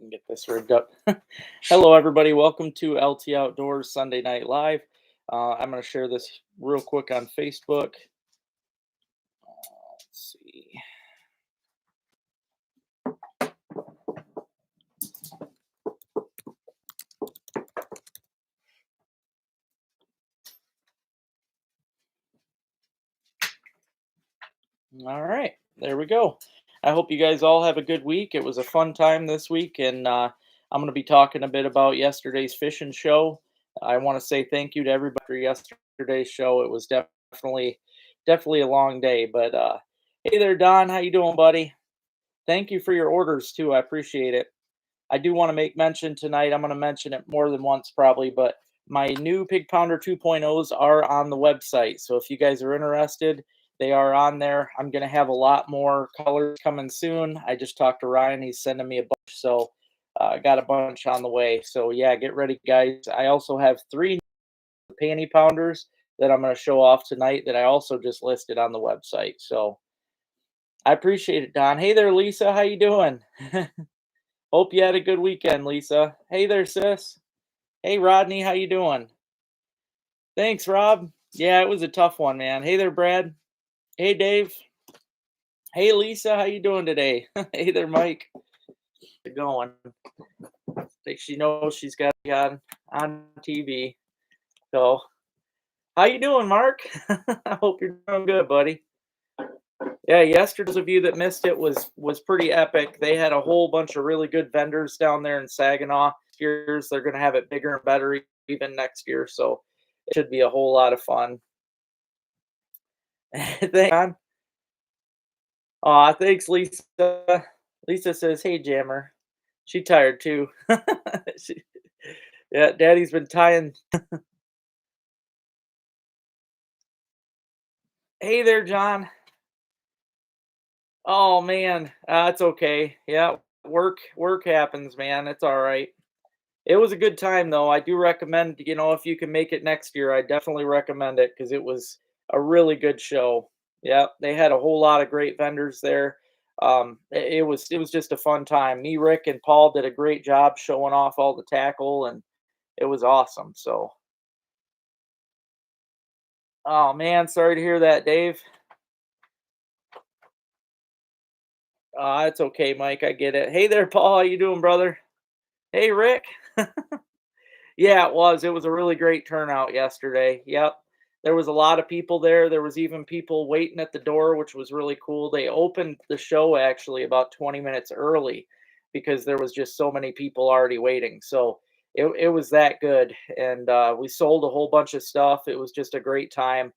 can get this rigged up. Hello, everybody. Welcome to LT Outdoors Sunday Night Live. I'm going to share this real quick on Facebook. Let's see. All right, there we go. I hope you guys all have a good week. It was a fun time this week, and I'm going to be talking a bit about yesterday's fishing show. I want to say thank you to everybody for yesterday's show. It was definitely a long day, but hey there, Don. How you doing, buddy? Thank you for your orders too. I appreciate it. I do want to make mention tonight. I'm going to mention it more than once probably, but my new Pig Pounder 2.0s are on the website. So if you guys are interested, they are on there. I'm going to have a lot more colors coming soon. I just talked to Ryan. He's sending me a bunch. So I got a bunch on the way. So yeah, get ready, guys. I also have 3 panty pounders that I'm going to show off tonight that I also just listed on the website. So I appreciate it, Don. Hey there, Lisa. How you doing? Hope you had a good weekend, Lisa. Hey there, sis. Hey, Rodney, how you doing? Thanks, Rob. Yeah, it was a tough one, man. Hey there, Brad. Hey, Dave. Hey, Lisa, how you doing today? Hey there, Mike. How's it going? I think she knows she's got to be on TV. So, how you doing, Mark? I hope you're doing good, buddy. Yeah, yesterday, those of you that missed it was pretty epic. They had a whole bunch of really good vendors down there in Saginaw. Years they're going to have it bigger and better even next year, so it should be a whole lot of fun. Thanks, John. Aw, thanks, Lisa. Lisa says, "Hey, Jammer." She tired too. She, yeah, Daddy's been tying. Hey there, John. Oh man, it's okay. Yeah, work happens, man. It's all right. It was a good time though. I do recommend, if you can make it next year, I definitely recommend it because it was a really good show. Yeah, they had a whole lot of great vendors there. It was just a fun time. Me, Rick, and Paul did a great job showing off all the tackle, and it was awesome. So, oh man, sorry to hear that, Dave. It's okay, Mike. I get it. Hey there, Paul. How you doing, brother? Hey, Rick. Yeah, it was. It was a really great turnout yesterday. Yep. There was a lot of people there. There was even people waiting at the door, which was really cool. They opened the show actually about 20 minutes early because there was just so many people already waiting. So it was that good. And we sold a whole bunch of stuff. It was just a great time.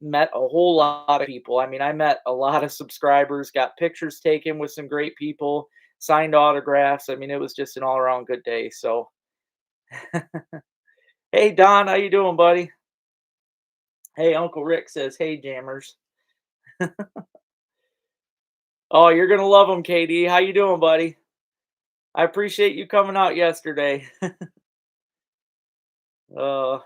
Met a whole lot of people. I mean, I met a lot of subscribers, got pictures taken with some great people, signed autographs. I mean, it was just an all around good day. So hey Don, how you doing, buddy? Hey, Uncle Rick says, "Hey Jammers." Oh, you're gonna love them, KD. How you doing, buddy? I appreciate you coming out yesterday. uh,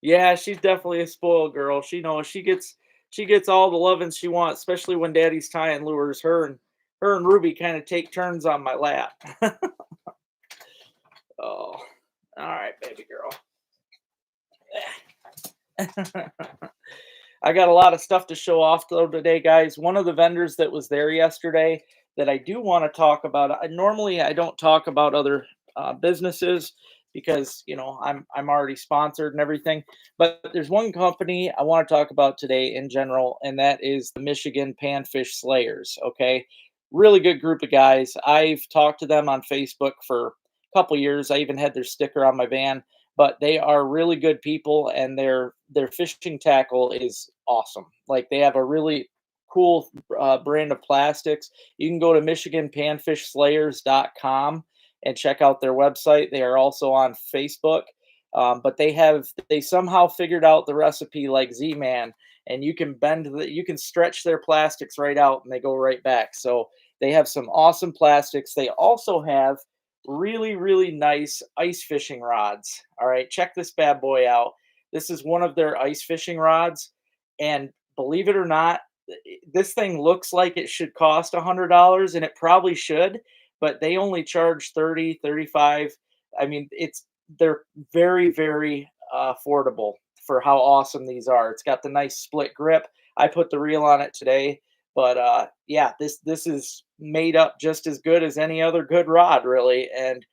yeah, she's definitely a spoiled girl. She knows she gets all the loving she wants, especially when Daddy's tying lures. Her and Ruby kind of take turns on my lap. Oh, all right, baby girl. I got a lot of stuff to show off though today, guys. One of the vendors that was there yesterday that I do want to talk about. Normally I don't talk about other businesses because I'm already sponsored and everything. But there's one company I want to talk about today in general, and that is the Michigan Panfish Slayers. Okay, really good group of guys. I've talked to them on Facebook for a couple years. I even had their sticker on my van, but they are really good people and their fishing tackle is awesome. Like they have a really cool brand of plastics. You can go to michiganpanfishslayers.com and check out their website. They are also on Facebook. But they somehow figured out the recipe like Z-Man, and you can stretch their plastics right out and they go right back. So they have some awesome plastics. They also have really, really nice ice fishing rods. All right, check this bad boy out. This is one of their ice fishing rods. And believe it or not, this thing looks like it should cost $100, and it probably should, but they only charge 30, 35. I mean, they're very, very affordable for how awesome these are. It's got the nice split grip. I put the reel on it today, but yeah, this is made up just as good as any other good rod, really, and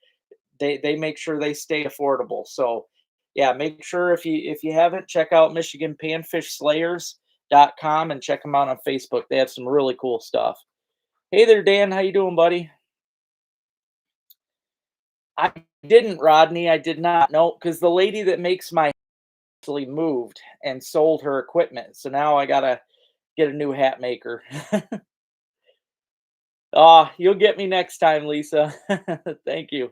they make sure they stay affordable. So yeah, make sure if you haven't, check out MichiganPanfishSlayers.com and check them out on Facebook. They have some really cool stuff. Hey there, Dan. How you doing, buddy? I didn't, Rodney. I did not know because the lady that makes my actually moved and sold her equipment. So now I gotta get a new hat maker. You'll get me next time, Lisa. Thank you.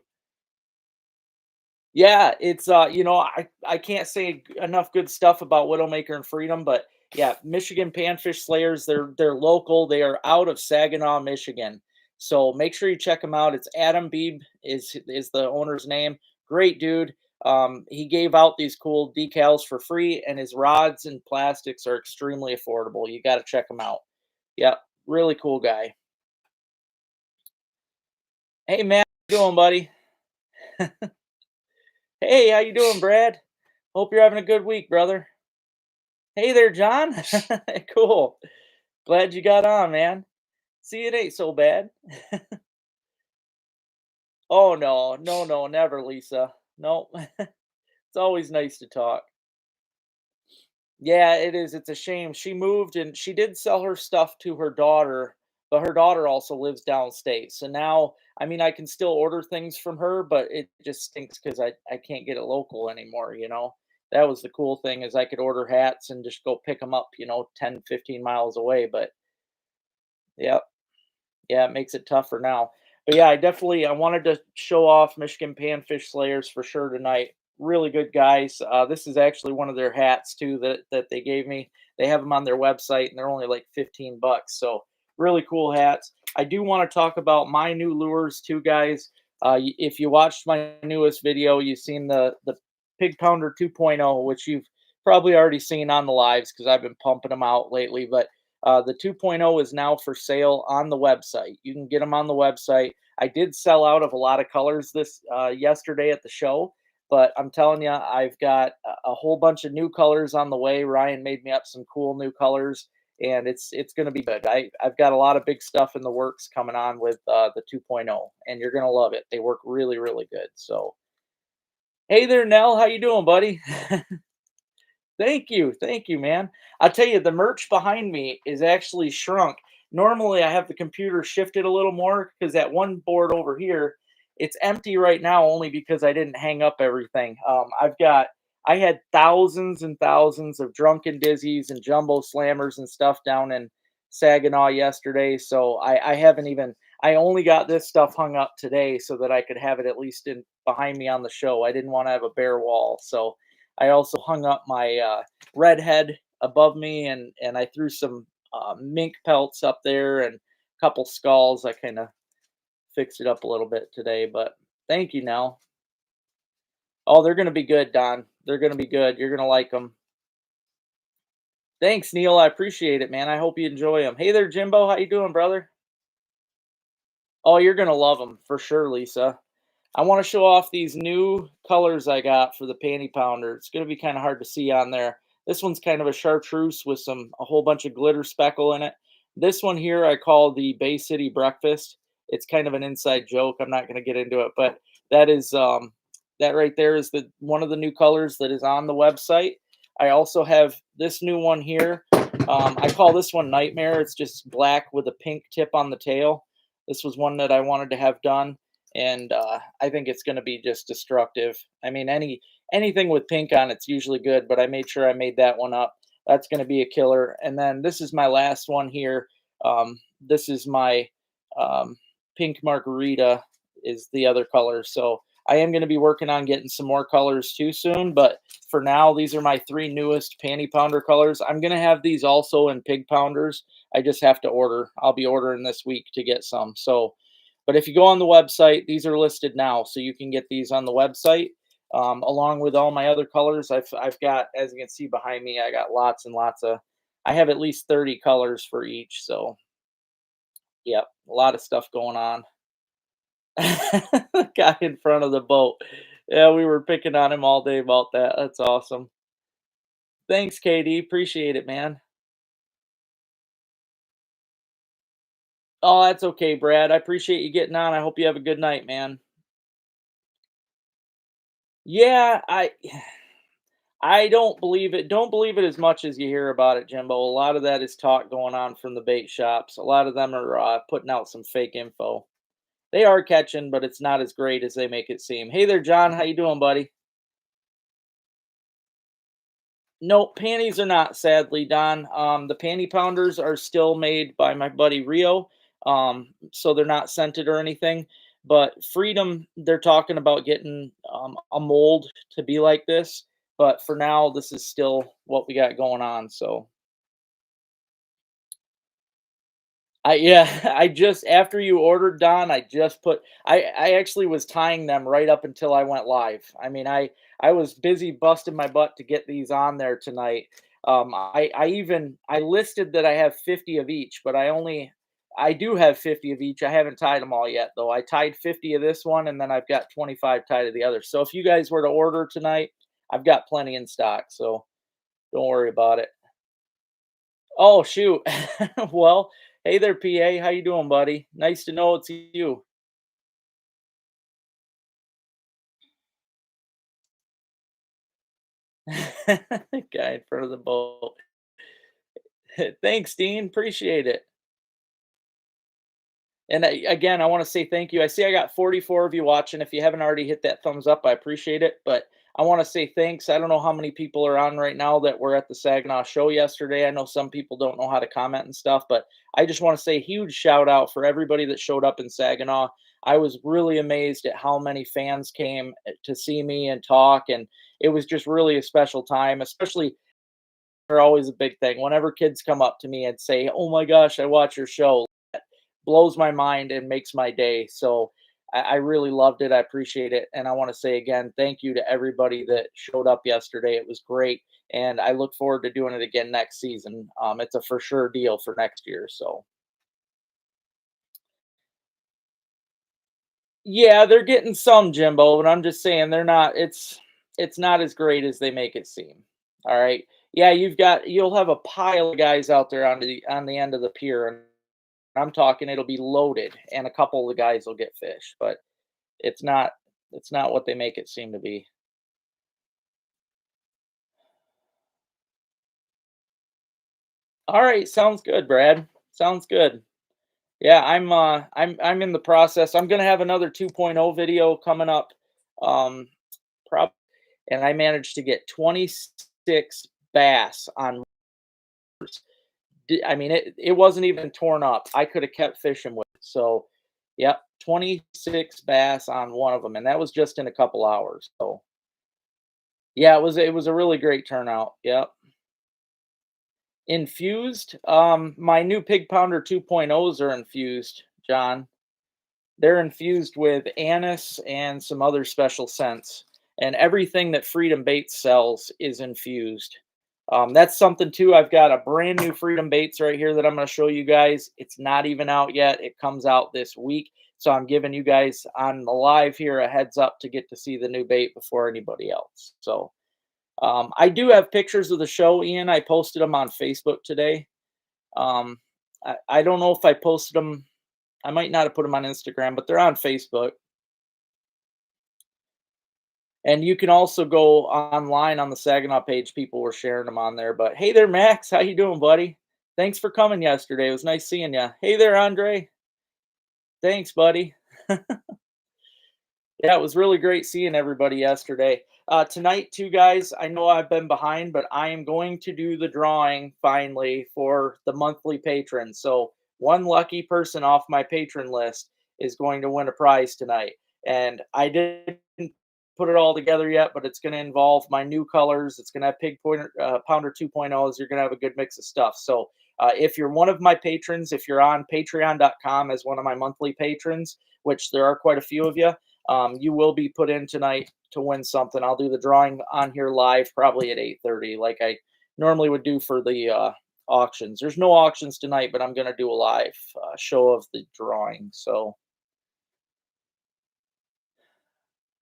Yeah, it's I can't say enough good stuff about Widowmaker and Freedom, but yeah, Michigan Panfish Slayers, they're local. They are out of Saginaw, Michigan. So make sure you check them out. It's Adam Beeb is the owner's name. Great dude. He gave out these cool decals for free, and his rods and plastics are extremely affordable. You got to check him out. Yep, really cool guy. Hey man, how you doing, buddy? Hey, how you doing, Brad? Hope you're having a good week, brother. Hey there, John. Cool. Glad you got on, man. See, it ain't so bad. Oh no, no, no, never, Lisa. No, it's always nice to talk. Yeah, it is. It's a shame. She moved and she did sell her stuff to her daughter, but her daughter also lives downstate. So now, I mean, I can still order things from her, but it just stinks because I can't get it local anymore, you know? That was the cool thing is I could order hats and just go pick them up, 10, 15 miles away. But yeah, yeah, it makes it tougher now. But yeah, I wanted to show off Michigan Panfish Slayers for sure tonight. Really good guys. This is actually one of their hats too that they gave me. They have them on their website and they're only like 15 bucks. So really cool hats. I do want to talk about my new lures too, guys. If you watched my newest video, you've seen the Pig Pounder 2.0, which you've probably already seen on the lives because I've been pumping them out lately. But the 2.0 is now for sale on the website. You can get them on the website. I did sell out of a lot of colors this yesterday at the show, but I'm telling you, I've got a whole bunch of new colors on the way. Ryan made me up some cool new colors, and it's going to be good. I've got a lot of big stuff in the works coming on with the 2.0, and you're going to love it. They work really, really good. So, hey there, Nell. How you doing, buddy? Thank you, man. I'll tell you, the merch behind me is actually shrunk. Normally, I have the computer shifted a little more because that one board over here, it's empty right now only because I didn't hang up everything. I had thousands and thousands of drunken dizzies and jumbo slammers and stuff down in Saginaw yesterday. So I haven't even, I only got this stuff hung up today so that I could have it at least in behind me on the show. I didn't want to have a bare wall. So I also hung up my redhead above me, and I threw some mink pelts up there and a couple skulls. I kind of fixed it up a little bit today, but thank you, Nell. Oh, they're gonna be good, Don. They're gonna be good. You're gonna like them. Thanks, Neil. I appreciate it, man. I hope you enjoy them. Hey there, Jimbo. How you doing, brother? Oh, you're gonna love them for sure, Lisa. I want to show off these new colors I got for the panty pounder. It's going to be kind of hard to see on there. This one's kind of a chartreuse with a whole bunch of glitter speckle in it. This one here I call the Bay City Breakfast. It's kind of an inside joke. I'm not going to get into it, but that is that right there is the one of the new colors that is on the website. I also have this new one here. I call this one Nightmare. It's just black with a pink tip on the tail. This was one that I wanted to have done, and I think it's going to be just destructive. I mean, anything with pink on it's usually good, but I made sure I made that one up. That's going to be a killer. And then this is my last one here. This is my um, pink margarita is the other color. So I am going to be working on getting some more colors too soon. But for now, these are my three newest panty pounder colors. I'm going to have these also in pig pounders. I just have to order. I'll be ordering this week to get some. So but if you go on the website, these are listed now, so you can get these on the website along with all my other colors. I've got, as you can see behind me, I got lots and lots of. I have at least 30 colors for each. So, yep, a lot of stuff going on. Guy in front of the boat. Yeah, we were picking on him all day about that. That's awesome. Thanks, KD. Appreciate it, man. Oh, that's okay, Brad. I appreciate you getting on. I hope you have a good night, man. Yeah, I don't believe it as much as you hear about it, Jimbo. A lot of that is talk going on from the bait shops. A lot of them are putting out some fake info. They are catching, but it's not as great as they make it seem. Hey there, John. How you doing, buddy? No, panties are not, sadly, Don. The panty pounders are still made by my buddy Rio, so they're not scented or anything. But Freedom, they're talking about getting a mold to be like this. But for now, this is still what we got going on. So I yeah, I just after you ordered, Don, I just put I actually was tying them right up until I went live. I mean, I was busy busting my butt to get these on there tonight. I listed that I have 50 of each, but I do have 50 of each. I haven't tied them all yet though. I tied 50 of this one and then I've got 25 tied to the other. So if you guys were to order tonight, I've got plenty in stock, so don't worry about it. Oh, shoot. Well, hey there, PA. How you doing, buddy? Nice to know it's you. Guy in front of the boat. Thanks, Dean. Appreciate it. And again, I want to say thank you. I see I got 44 of you watching. If you haven't already hit that thumbs up, I appreciate it. But I want to say thanks. I don't know how many people are on right now that were at the Saginaw show yesterday. I know some people don't know how to comment and stuff, but I just want to say huge shout out for everybody that showed up in Saginaw. I was really amazed at how many fans came to see me and talk, and it was just really a special time, especially are always a big thing. Whenever kids come up to me and say, "Oh my gosh, I watch your show," blows my mind and makes my day. So I really loved it. I appreciate it. And I want to say again, thank you to everybody that showed up yesterday. It was great. And I look forward to doing it again next season. It's a for sure deal for next year. So yeah, they're getting some Jimbo, but I'm just saying it's not as great as they make it seem. All right. Yeah, you'll have a pile of guys out there on the end of the pier, and I'm talking it'll be loaded, and a couple of the guys will get fish, but it's not it's not what they make it seem to be. All right, sounds good, Brad. Sounds good. Yeah, I'm in the process. I'm gonna have another 2.0 video coming up. Prob and I managed to get 26 bass on. I mean, it wasn't even torn up. I could have kept fishing with it. So, yep, 26 bass on one of them, and that was just in a couple hours. So, yeah, it was a really great turnout. Yep. Infused? My new Pig Pounder 2.0s are infused, John. They're infused with anise and some other special scents. And everything that Freedom Baits sells is infused. That's something too. I've got a brand new Freedom Baits right here that I'm going to show you guys. It's not even out yet. It comes out this week. So I'm giving you guys on the live here a heads up to get to see the new bait before anybody else. So I do have pictures of the show, Ian. I posted them on Facebook today. Um, I don't know if I posted them. I might not have put them on Instagram, but they're on Facebook. And you can also go online on the Saginaw page. People were sharing them on there. But hey there, Max. How you doing, buddy? Thanks for coming yesterday. It was nice seeing you. Hey there, Andre. Thanks, buddy. Yeah, it was really great seeing everybody yesterday. Tonight, too, guys, I know I've been behind, but I am going to do the drawing finally for the monthly patrons. So, one lucky person off my patron list is going to win a prize tonight. And I didn't put it all together yet, but it's going to involve my new colors. It's going to have Pounder 2.0s. You're going to have a good mix of stuff. So, if you're one of my patrons, if you're on patreon.com as one of my monthly patrons, which there are quite a few of you, you will be put in tonight to win something. I'll do the drawing on here live probably at 8:30, like I normally would do for the auctions. There's no auctions tonight, but I'm going to do a live show of the drawing. So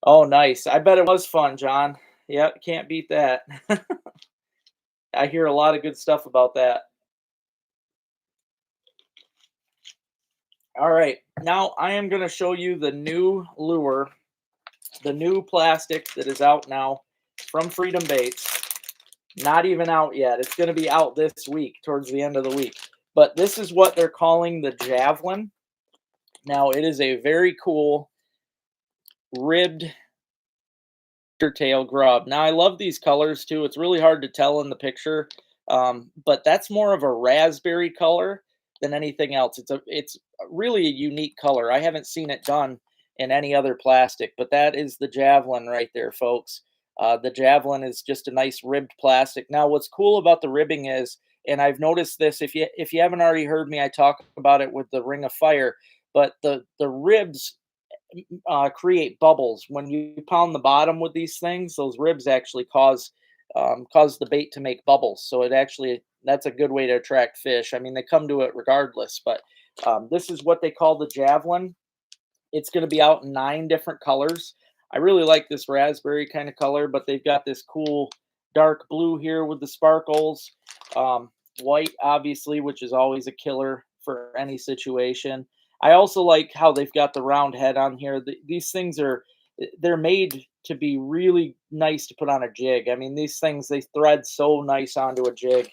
Oh, nice. I bet it was fun, John. Yep, can't beat that. I hear a lot of good stuff about that. All right, now I am going to show you the new lure, the new plastic that is out now from Freedom Baits. Not even out yet. It's going to be out this week, towards the end of the week. But this is what they're calling the Javelin. Now, it is a very cool ribbed tail grub. Now, I love these colors too. It's really hard to tell in the picture, but that's more of a raspberry color than anything else. It's really a unique color. I haven't seen it done in any other plastic, but that is the Javelin right there, folks. The Javelin is just a nice ribbed plastic. Now, what's cool about the ribbing is, and I've noticed this, if you haven't already heard me, I talk about it with the Ring of Fire, but the ribs create bubbles. When you pound the bottom with these things, those ribs actually cause the bait to make bubbles. So it actually that's a good way to attract fish. I mean, they come to it regardless. But this is what they call the Javelin. It's going to be out in 9 different colors. I really like this raspberry kind of color, but they've got this cool dark blue here with the sparkles. White, obviously, which is always a killer for any situation. I also like how they've got the round head on here. These things they're made to be really nice to put on a jig. I mean, these things they thread so nice onto a jig.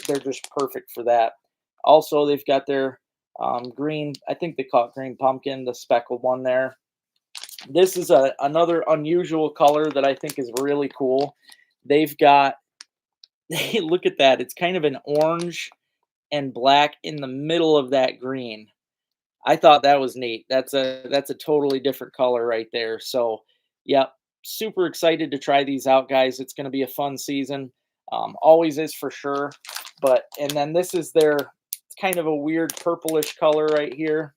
They're just perfect for that. Also, they've got their green, I think they call it green pumpkin, the speckled one there. This is another unusual color that I think is really cool. They've got, hey, look at that. It's kind of an orange and black in the middle of that green. I thought that was neat. That's a totally different color right there. So, yeah, super excited to try these out, guys. It's going to be a fun season. Always is for sure. But and then this is their it's kind of a weird purplish color right here.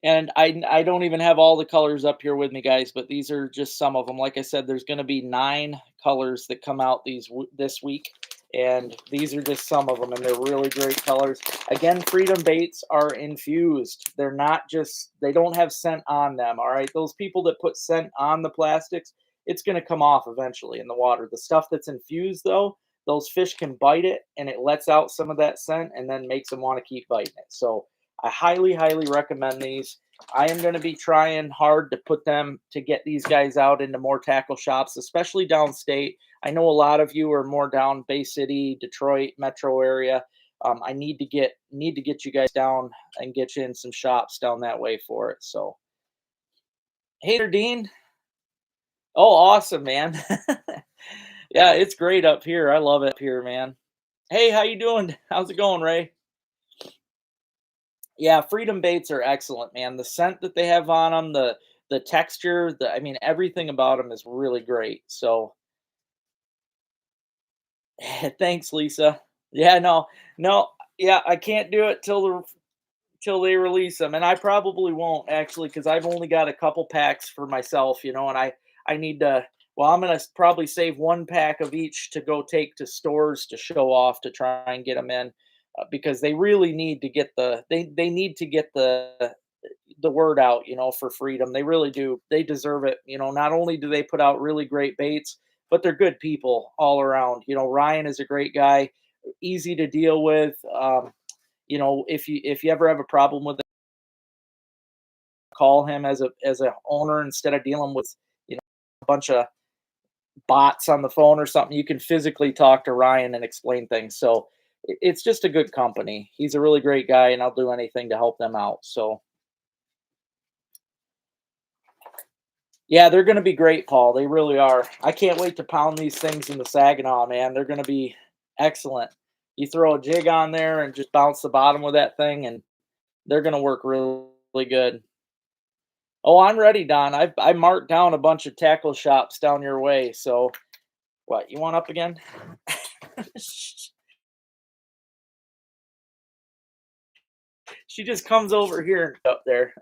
And I don't even have all the colors up here with me, guys, but these are just some of them. Like I said, there's going to be 9 colors that come out this week, and these are just some of them, and they're really great colors. Again, Freedom Baits are infused. They're not just they don't have scent on them. All right, those people that put scent on the plastics, it's going to come off eventually in the water. The stuff that's infused, though, those fish can bite it, and it lets out some of that scent, and then makes them want to keep biting it. So I highly, highly recommend these. I am going to be trying hard to get these guys out into more tackle shops, especially downstate. I know a lot of you are more down Bay City, Detroit metro area. I need to get you guys down and get you in some shops down that way for it. So, hey there, Dean. Oh, awesome, man. Yeah, it's great up here. I love it up here, man. Hey, how you doing? How's it going, Ray? Yeah, Freedom Baits are excellent, man. The scent that they have on them, the texture, I mean, everything about them is really great. So, thanks, Lisa. Yeah, no, no, yeah, I can't do it till they release them, and I probably won't actually because I've only got a couple packs for myself, and I need to. Well, I'm gonna probably save 1 pack of each to go take to stores to show off to try and get them in, because they really need to get they need to get the word out, for Freedom. They really do. They deserve it. Not only do they put out really great baits, but they're good people all around. Ryan is a great guy, easy to deal with. If you ever have a problem with it, call him as a owner instead of dealing with a bunch of bots on the phone or something. You can physically talk to Ryan and explain things. So it's just a good company. He's a really great guy, and I'll do anything to help them out. So yeah, they're going to be great, Paul. They really are. I can't wait to pound these things in the Saginaw, man. They're going to be excellent. You throw a jig on there and just bounce the bottom with that thing, and they're going to work really, really good. Oh, I'm ready, Don. I marked down a bunch of tackle shops down your way. So, what you want up again? She just comes over here and up there.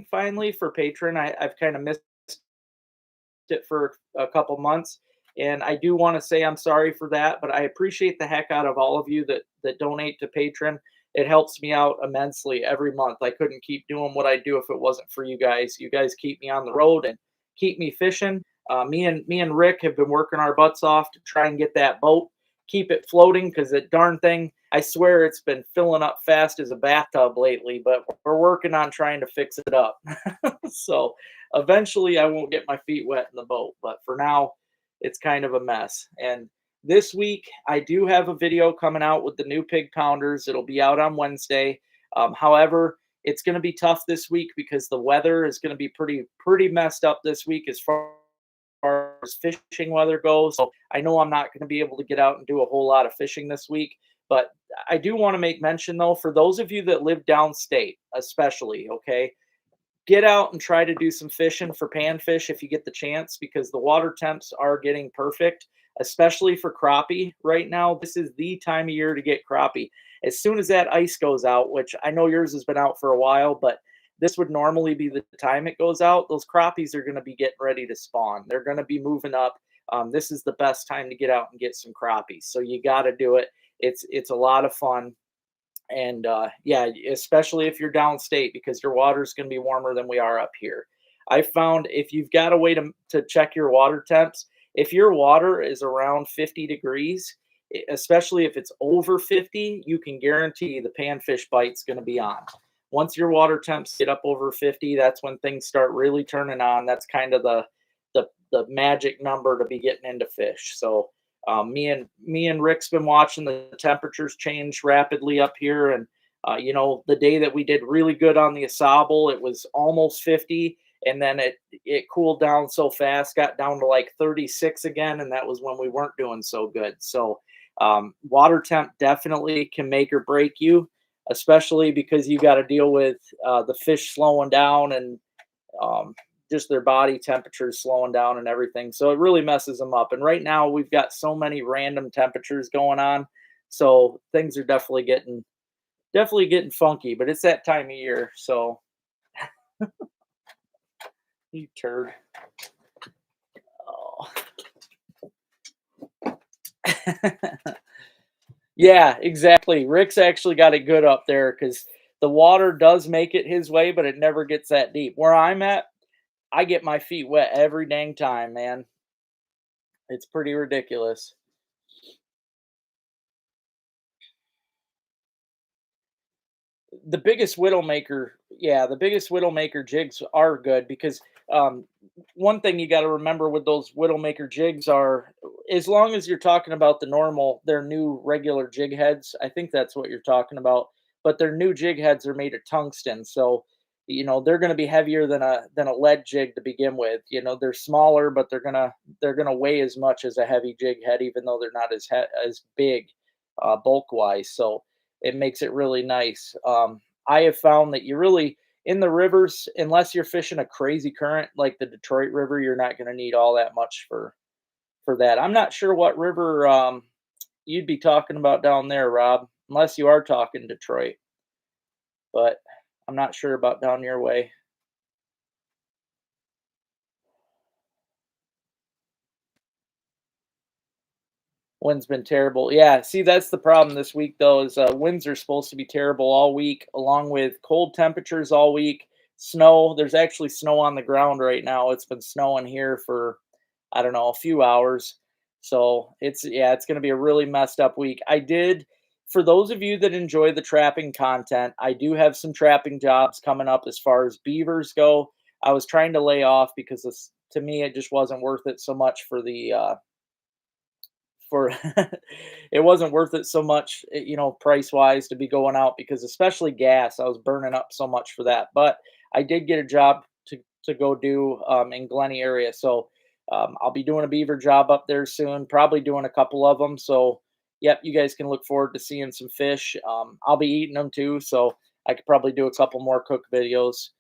Finally, for patron, I've kind of missed it for a couple months, and I do want to say I'm sorry for that, but I appreciate the heck out of all of you that donate to patron. it helps me out immensely every month. I couldn't keep doing what I do if it wasn't for you guys. You guys keep me on the road and keep me fishing. Me and Rick have been working our butts off to try and get that boat, keep it floating because that darn thing, I swear it's been filling up fast as a bathtub lately. But we're working on trying to fix it up. So eventually, I won't get my feet wet in the boat. But for now, it's kind of a mess. And this week, I do have a video coming out with the new pig pounders. It'll be out on Wednesday. However, it's going to be tough this week because the weather is going to be pretty messed up this week as far as fishing weather goes. So I know I'm not going to be able to get out and do a whole lot of fishing this week. But I do want to make mention though, for those of you that live downstate, especially, okay, get out and try to do some fishing for panfish if you get the chance because the water temps are getting perfect, especially for crappie right now. This is the time of year to get crappie. As soon as that ice goes out, which I know yours has been out for a while, but this would normally be the time it goes out, those crappies are going to be getting ready to spawn. They're going to be moving up. This is the best time to get out and get some crappies. So you got to do it. It's a lot of fun. And yeah, especially if you're downstate because your water is going to be warmer than we are up here. I found if you've got a way to check your water temps, if your water is around 50 degrees, especially if it's over 50, you can guarantee the panfish bite's going to be on. Once your water temps get up over 50, that's when things start really turning on. That's kind of the magic number to be getting into fish. So me and Rick's been watching the temperatures change rapidly up here, and the day that we did really good on the Asable, it was almost 50, and then it cooled down so fast, got down to like 36 again, and that was when we weren't doing so good. So water temp definitely can make or break you, especially because you got to deal with the fish slowing down and um, just their body temperature slowing down and everything. So it really messes them up. And right now we've got so many random temperatures going on, so things are definitely getting funky. But it's that time of year, so you turd. Oh. Yeah, exactly. Rick's actually got it good up there because the water does make it his way, but it never gets that deep. Where I'm at, I get my feet wet every dang time, man. It's pretty ridiculous. The biggest widowmaker, yeah, the biggest widowmaker jigs are good because um, one thing you got to remember with those widowmaker jigs are, as long as you're talking about their new regular jig heads, I think that's what you're talking about. But their new jig heads are made of tungsten, so they're going to be heavier than a lead jig to begin with. They're smaller, but they're gonna weigh as much as a heavy jig head, even though they're not as big bulk wise. So it makes it really nice. I have found that you really in the rivers, unless you're fishing a crazy current like the Detroit River, you're not going to need all that much for that. I'm not sure what river you'd be talking about down there, Rob, unless you are talking Detroit, but I'm not sure about down your way. Wind's been terrible. Yeah, see, that's the problem this week, though, is winds are supposed to be terrible all week, along with cold temperatures all week. Snow. There's actually snow on the ground right now. It's been snowing here for, I don't know, a few hours. So it's going to be a really messed up week. For those of you that enjoy the trapping content, I do have some trapping jobs coming up as far as beavers go. I was trying to lay off because to me, it just wasn't worth it so much for it wasn't worth it so much, price wise to be going out because especially gas, I was burning up so much for that. But I did get a job to go do in Glenny area, so I'll be doing a beaver job up there soon. Probably doing a couple of them. So yep, you guys can look forward to seeing some fish. I'll be eating them too, so I could probably do a couple more cook videos.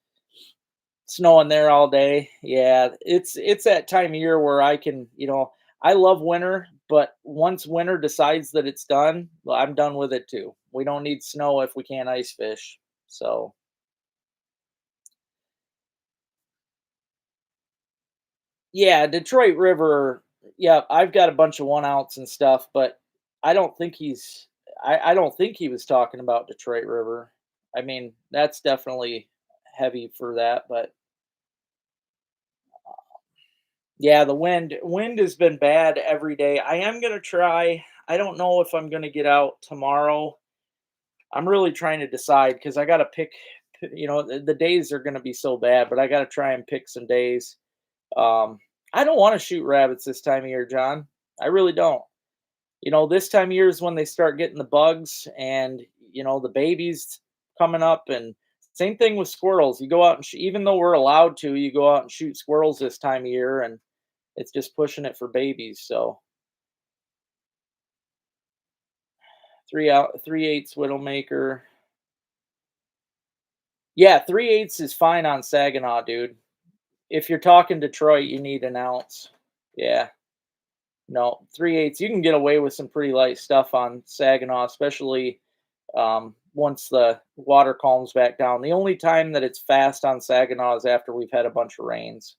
Snowing there all day. Yeah, it's that time of year where I love winter, but once winter decides that it's done, well, I'm done with it too. We don't need snow if we can't ice fish. So, yeah, Detroit River, yeah, I've got a bunch of 1 ounce and stuff, but I don't think I don't think he was talking about Detroit River. I mean, that's definitely heavy for that, but yeah, the wind has been bad every day. I am gonna try. I don't know if I'm gonna get out tomorrow. I'm really trying to decide because I gotta pick. The days are gonna be so bad, but I gotta try and pick some days. Um, I don't want to shoot rabbits this time of year, John. I really don't. This time of year is when they start getting the bugs and, the babies coming up. And same thing with squirrels. You go out and even though we're allowed to, you go out and shoot squirrels this time of year, and it's just pushing it for babies. So 3/8 Widowmaker. Yeah, 3/8 is fine on Saginaw, dude. If you're talking Detroit, you need an ounce. Yeah. No, 3/8. You can get away with some pretty light stuff on Saginaw, especially once the water calms back down. The only time that it's fast on Saginaw is after we've had a bunch of rains,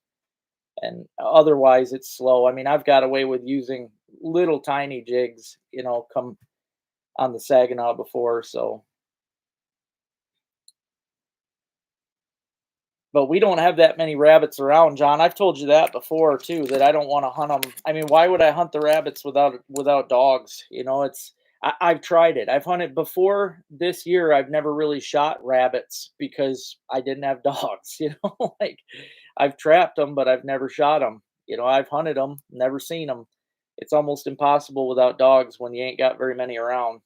and otherwise it's slow. I mean, I've got away with using little tiny jigs, come on the Saginaw before. So, but we don't have that many rabbits around, John. I've told you that before too, that I don't want to hunt them. I mean, why would I hunt the rabbits without dogs? I've tried it. I've hunted before this year. I've never really shot rabbits because I didn't have dogs. Like I've trapped them, but I've never shot them. I've hunted them, never seen them. It's almost impossible without dogs when you ain't got very many around.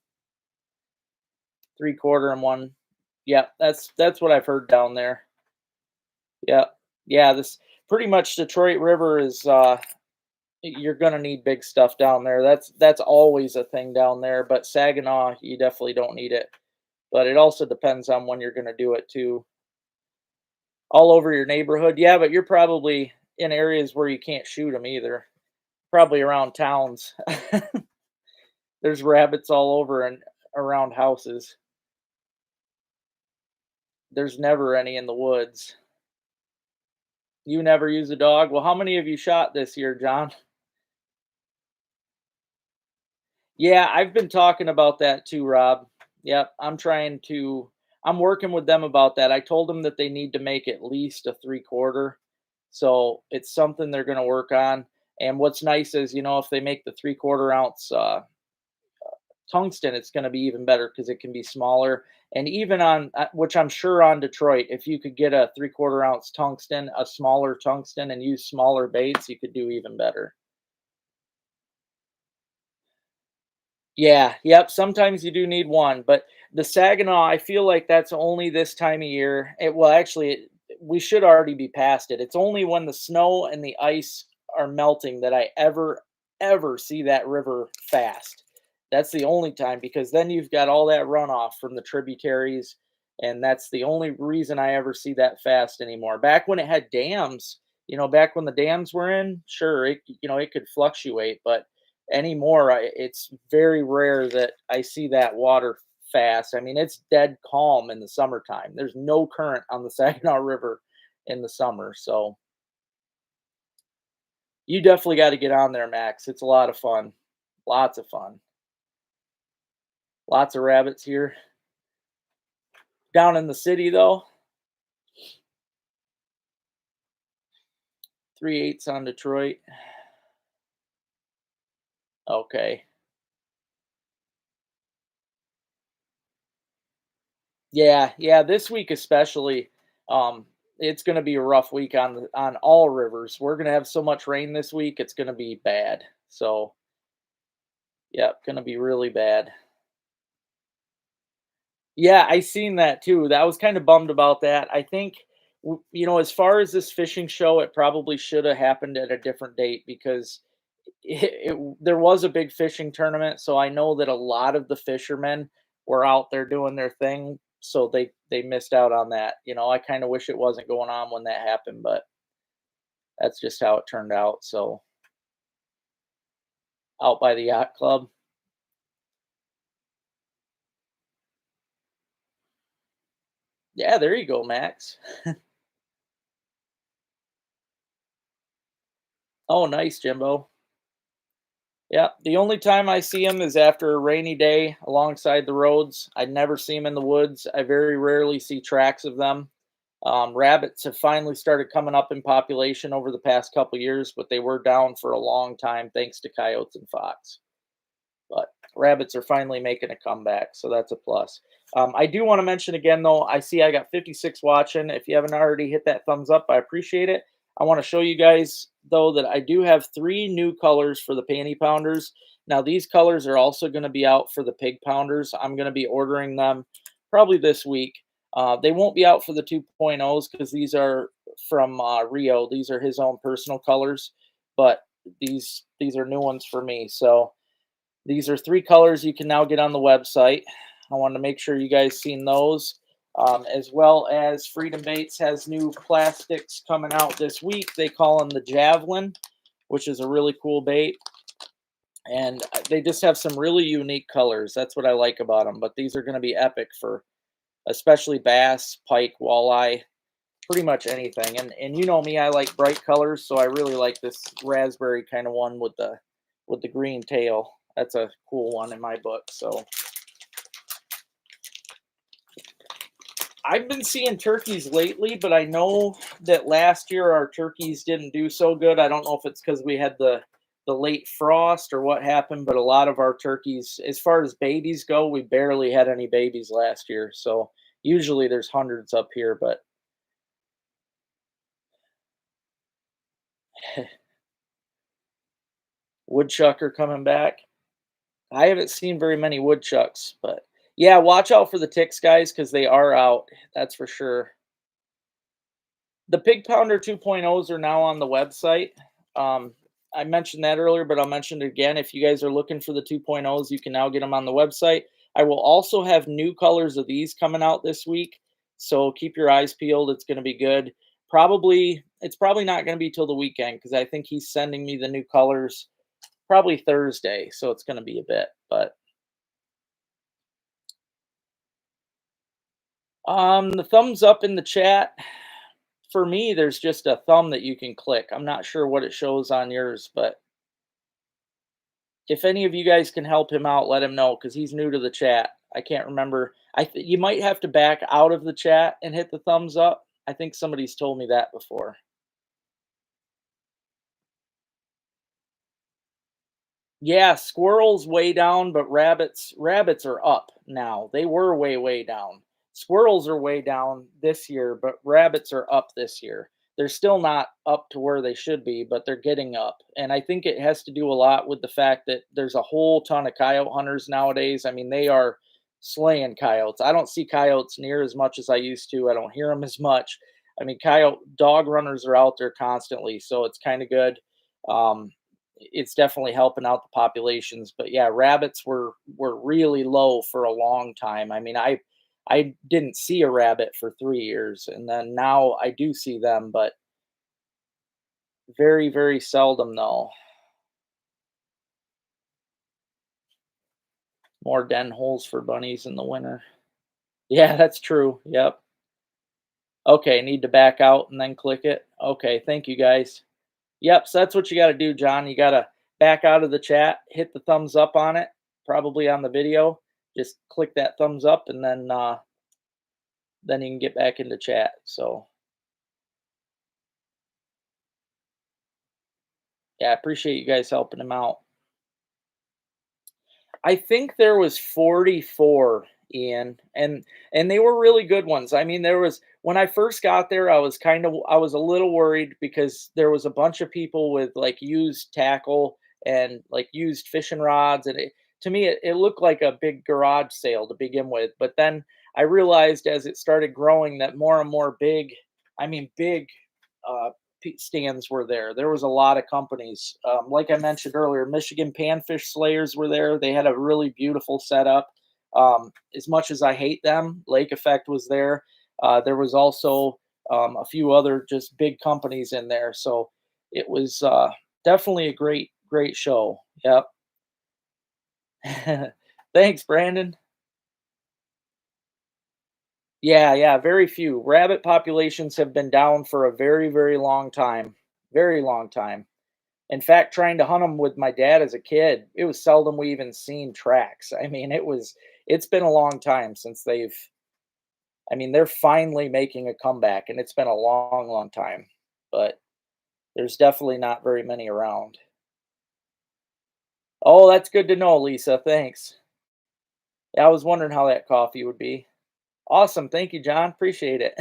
3/4 and one. Yeah, that's what I've heard down there. Yeah. Yeah, this pretty much Detroit River is you're gonna need big stuff down there. That's always a thing down there, but Saginaw, you definitely don't need it. But it also depends on when you're gonna do it too. All over your neighborhood, yeah, but you're probably in areas where you can't shoot them either. Probably around towns. There's rabbits all over and around houses. There's never any in the woods. You never use a dog? Well, how many have you shot this year, John? Yeah, I've been talking about that too, Rob. Yep, I'm working with them about that. I told them that they need to make at least a 3/4. So it's something they're going to work on. And what's nice is, if they make the 3/4 ounce tungsten, it's going to be even better because it can be smaller. And even on, which I'm sure on Detroit, if you could get a 3/4 ounce tungsten, a smaller tungsten, and use smaller baits, you could do even better. Yeah, yep, sometimes you do need one, but the Saginaw, I feel like that's only this time of year. Well, actually, we should already be past it. It's only when the snow and the ice are melting that I ever see that river fast. That's the only time because then you've got all that runoff from the tributaries, and that's the only reason I ever see that fast anymore. Back when it had dams, back when the dams were in, sure, it could fluctuate, but anymore, it's very rare that I see that water fast. I mean, it's dead calm in the summertime. There's no current on the Saginaw River in the summer. So you definitely got to get on there, Max. It's a lot of fun. Lots of fun. Lots of rabbits here. Down in the city, though, 3/8 on Detroit. Okay. Yeah, yeah, this week especially, it's gonna be a rough week on all rivers. We're gonna have so much rain this week, it's gonna be bad. So, yeah, gonna be really bad. Yeah, I seen that too. I was kind of bummed about that. I think, as far as this fishing show, it probably should have happened at a different date because there was a big fishing tournament. So I know that a lot of the fishermen were out there doing their thing. So they missed out on that. I kind of wish it wasn't going on when that happened, but that's just how it turned out. So out by the yacht club. Yeah, there you go, Max. Oh, nice, Jimbo. Yeah, the only time I see them is after a rainy day alongside the roads. I never see them in the woods. I very rarely see tracks of them. Rabbits have finally started coming up in population over the past couple years, but they were down for a long time thanks to coyotes and fox. But rabbits are finally making a comeback, so that's a plus. I do want to mention again, though, I see I got 56 watching. If you haven't already hit that thumbs up, I appreciate it. I want to show you guys, though, that I do have three new colors for the panty pounders. Now, these colors are also going to be out for the pig pounders. I'm going to be ordering them probably this week. They won't be out for the 2.0s because these are from Rio. These are his own personal colors, but these are new ones for me. So these are three colors you can now get on the website. I wanted to make sure you guys seen those. As well as Freedom Baits has new plastics coming out this week. They call them the Javelin, which is a really cool bait. And they just have some really unique colors. That's what I like about them. But these are going to be epic for especially bass, pike, walleye, pretty much anything. And you know me, I like bright colors, so I really like this raspberry kind of one with the green tail. That's a cool one in my book. So I've been seeing turkeys lately, but I know that last year our turkeys didn't do so good. I don't know if it's because we had the late frost or what happened, but a lot of our turkeys, as far as babies go, we barely had any babies last year. So usually there's hundreds up here, but woodchuck are coming back. I haven't seen very many woodchucks, but yeah, watch out for the ticks, guys, because they are out. That's for sure. The Pig Pounder 2.0s are now on the website. Um, I mentioned that earlier, but I'll mention it again. If you guys are looking for the 2.0s, you can now get them on the website. I will also have new colors of these coming out this week, so keep your eyes peeled. It's going to be good. It's probably not going to be till the weekend because I think he's sending me the new colors probably Thursday, so it's going to be a bit. But the thumbs up in the chat, for me, there's just a thumb that you can click. I'm not sure what it shows on yours, but if any of you guys can help him out, let him know because he's new to the chat. I can't remember. You might have to back out of the chat and hit the thumbs up. I think somebody's told me that before. Yeah, squirrels way down, but rabbits are up now. They were way down. Squirrels are way down this year, but rabbits are up this year. They're still not up to where they should be, but they're getting up. And I think it has to do a lot with the fact that there's a whole ton of coyote hunters nowadays. I mean, they are slaying coyotes. I don't see coyotes near as much as I used to. I don't hear them as much. I mean, coyote dog runners are out there constantly, so it's kind of good. It's definitely helping out the populations. But yeah, rabbits were really low for a long time. I mean, I didn't see a rabbit for 3 years, and then now I do see them, but very seldom though. More den holes for bunnies in the winter. Yeah, that's true. Yep. Okay, need to back out and then click it. Okay, thank you guys. Yep, so that's what you got to do, John. You got to back out of the chat, hit the thumbs up on it, probably on the video. Just click that thumbs up, and then you can get back into chat. So yeah, I appreciate you guys helping him out. I think there was 44, Ian, and they were really good ones. I mean, there was when I first got there, I was a little worried because there was a bunch of people with like used tackle and like used fishing rods, and to me it looked like a big garage sale to begin with. But then I realized as it started growing that more and more big uh, stands were there. There was a lot of companies. Like I mentioned earlier, Michigan Panfish Slayers were there. They had a really beautiful setup. As much as I hate them, Lake Effect was there. There was also a few other just big companies in there. So it was definitely a great show. Yep. Thanks, Brandon. Yeah, very few. Rabbit populations have been down for a very long time. Very long time. In fact, trying to hunt them with my dad as a kid, it was seldom we even seen tracks. I mean, it's been a long time since they're finally making a comeback, and it's been a long, long time. But there's definitely not very many around. Oh, that's good to know, Lisa. Thanks. Yeah, I was wondering how that coffee would be. Awesome. Thank you, John. Appreciate it.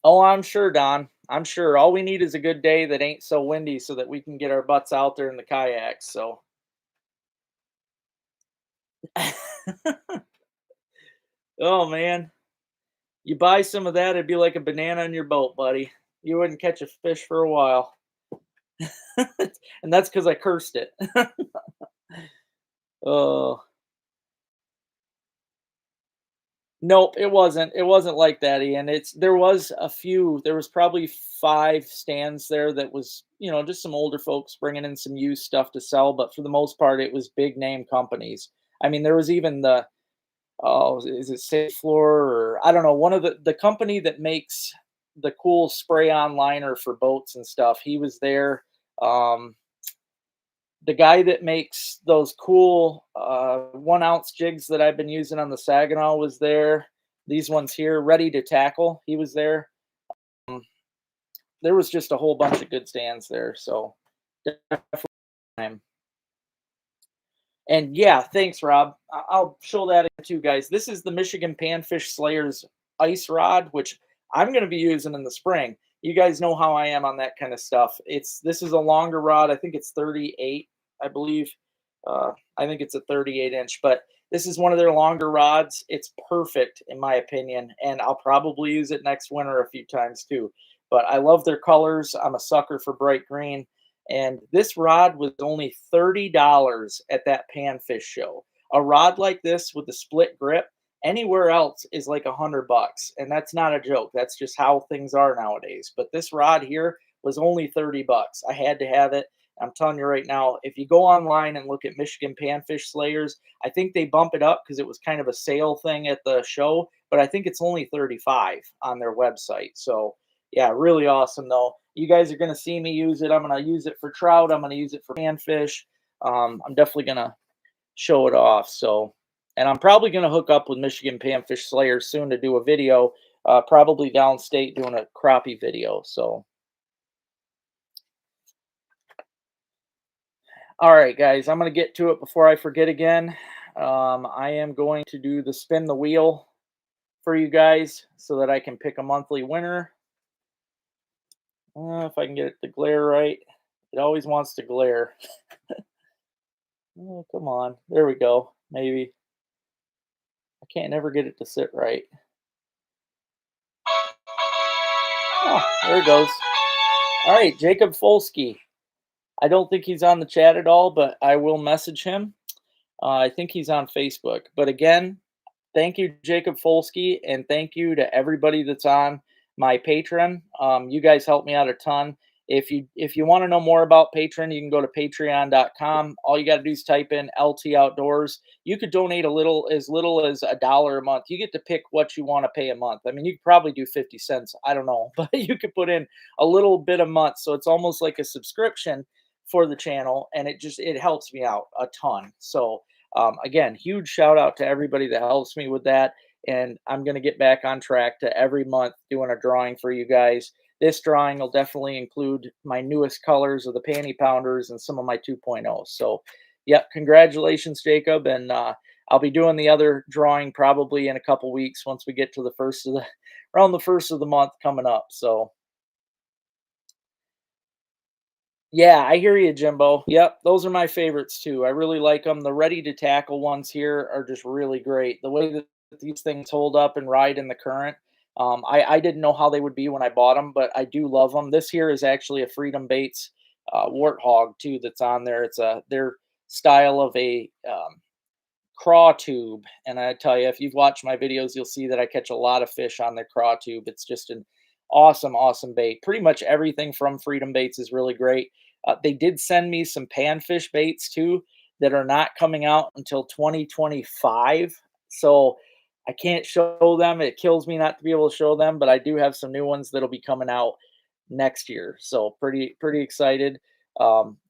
Oh, I'm sure, Don. I'm sure. All we need is a good day that ain't so windy so that we can get our butts out there in the kayaks. So, oh man, you buy some of that, it'd be like a banana in your boat, buddy. You wouldn't catch a fish for a while. And that's because I cursed it. Oh, nope, it wasn't. It wasn't like that, Ian. There was probably 5 stands there that was, just some older folks bringing in some used stuff to sell, but for the most part, it was big name companies. I mean, there was even is it Safe Floor, or I don't know, one of the company that makes the cool spray-on liner for boats and stuff, he was there. Um, the guy that makes those cool 1 ounce jigs that I've been using on the Saginaw was there. These ones here, Ready to Tackle, he was there. Um, there was just a whole bunch of good stands there. So definitely. And yeah, thanks, Rob. I'll show that to you guys. This is the Michigan Panfish Slayers ice rod, which I'm going to be using in the spring. You guys know how I am on that kind of stuff. This is a longer rod. I think it's 38, I believe. I think it's a 38-inch, but this is one of their longer rods. It's perfect in my opinion, and I'll probably use it next winter a few times too. But I love their colors. I'm a sucker for bright green, and this rod was only $30 at that panfish show. A rod like this with a split grip anywhere else is like $100, and that's not a joke. That's just how things are nowadays. But this rod here was only $30. I had to have it. I'm telling you right now, if you go online and look at Michigan Panfish Slayers, I think they bump it up because it was kind of a sale thing at the show, but I think it's only 35 on their website. So yeah, really awesome though. You guys are going to see me use it. I'm going to use it for trout. I'm going to use it for panfish. I'm definitely going to show it off. So, and I'm probably going to hook up with Michigan Panfish Slayer soon to do a video, probably downstate doing a crappie video. So, all right, guys, I'm going to get to it before I forget again. I am going to do the spin the wheel for you guys so that I can pick a monthly winner. If I can get it to glare right. It always wants to glare. Oh, come on. There we go. Maybe. I can't never get it to sit right. Oh, there it goes. All right, Jacob Folsky. I don't think he's on the chat at all, but I will message him. I think he's on Facebook. But again, thank you, Jacob Folsky, and thank you to everybody that's on my Patreon. You guys help me out a ton. If you want to know more about Patreon, you can go to patreon.com. All you got to do is type in LT Outdoors. You could donate little as $1 a month. You get to pick what you want to pay a month. I mean, you could probably do 50 cents. I don't know, but you could put in a little bit a month. So it's almost like a subscription for the channel, and it helps me out a ton. So again, huge shout out to everybody that helps me with that. And I'm going to get back on track to every month doing a drawing for you guys. This drawing will definitely include my newest colors of the panty pounders and some of my 2.0s. So, yep, congratulations, Jacob. And I'll be doing the other drawing probably in a couple weeks once we get to around the first of the month coming up. So, yeah, I hear you, Jimbo. Yep, those are my favorites too. I really like them. The ready to tackle ones here are just really great. The way that these things hold up and ride in the current. I didn't know how they would be when I bought them, but I do love them. This here is actually a Freedom Baits Warthog too that's on there. It's their style of a craw tube. And I tell you, if you've watched my videos, you'll see that I catch a lot of fish on the craw tube. It's just an awesome, awesome bait. Pretty much everything from Freedom Baits is really great. They did send me some panfish baits too that are not coming out until 2025. So I can't show them. It kills me not to be able to show them, but I do have some new ones that'll be coming out next year. So pretty excited.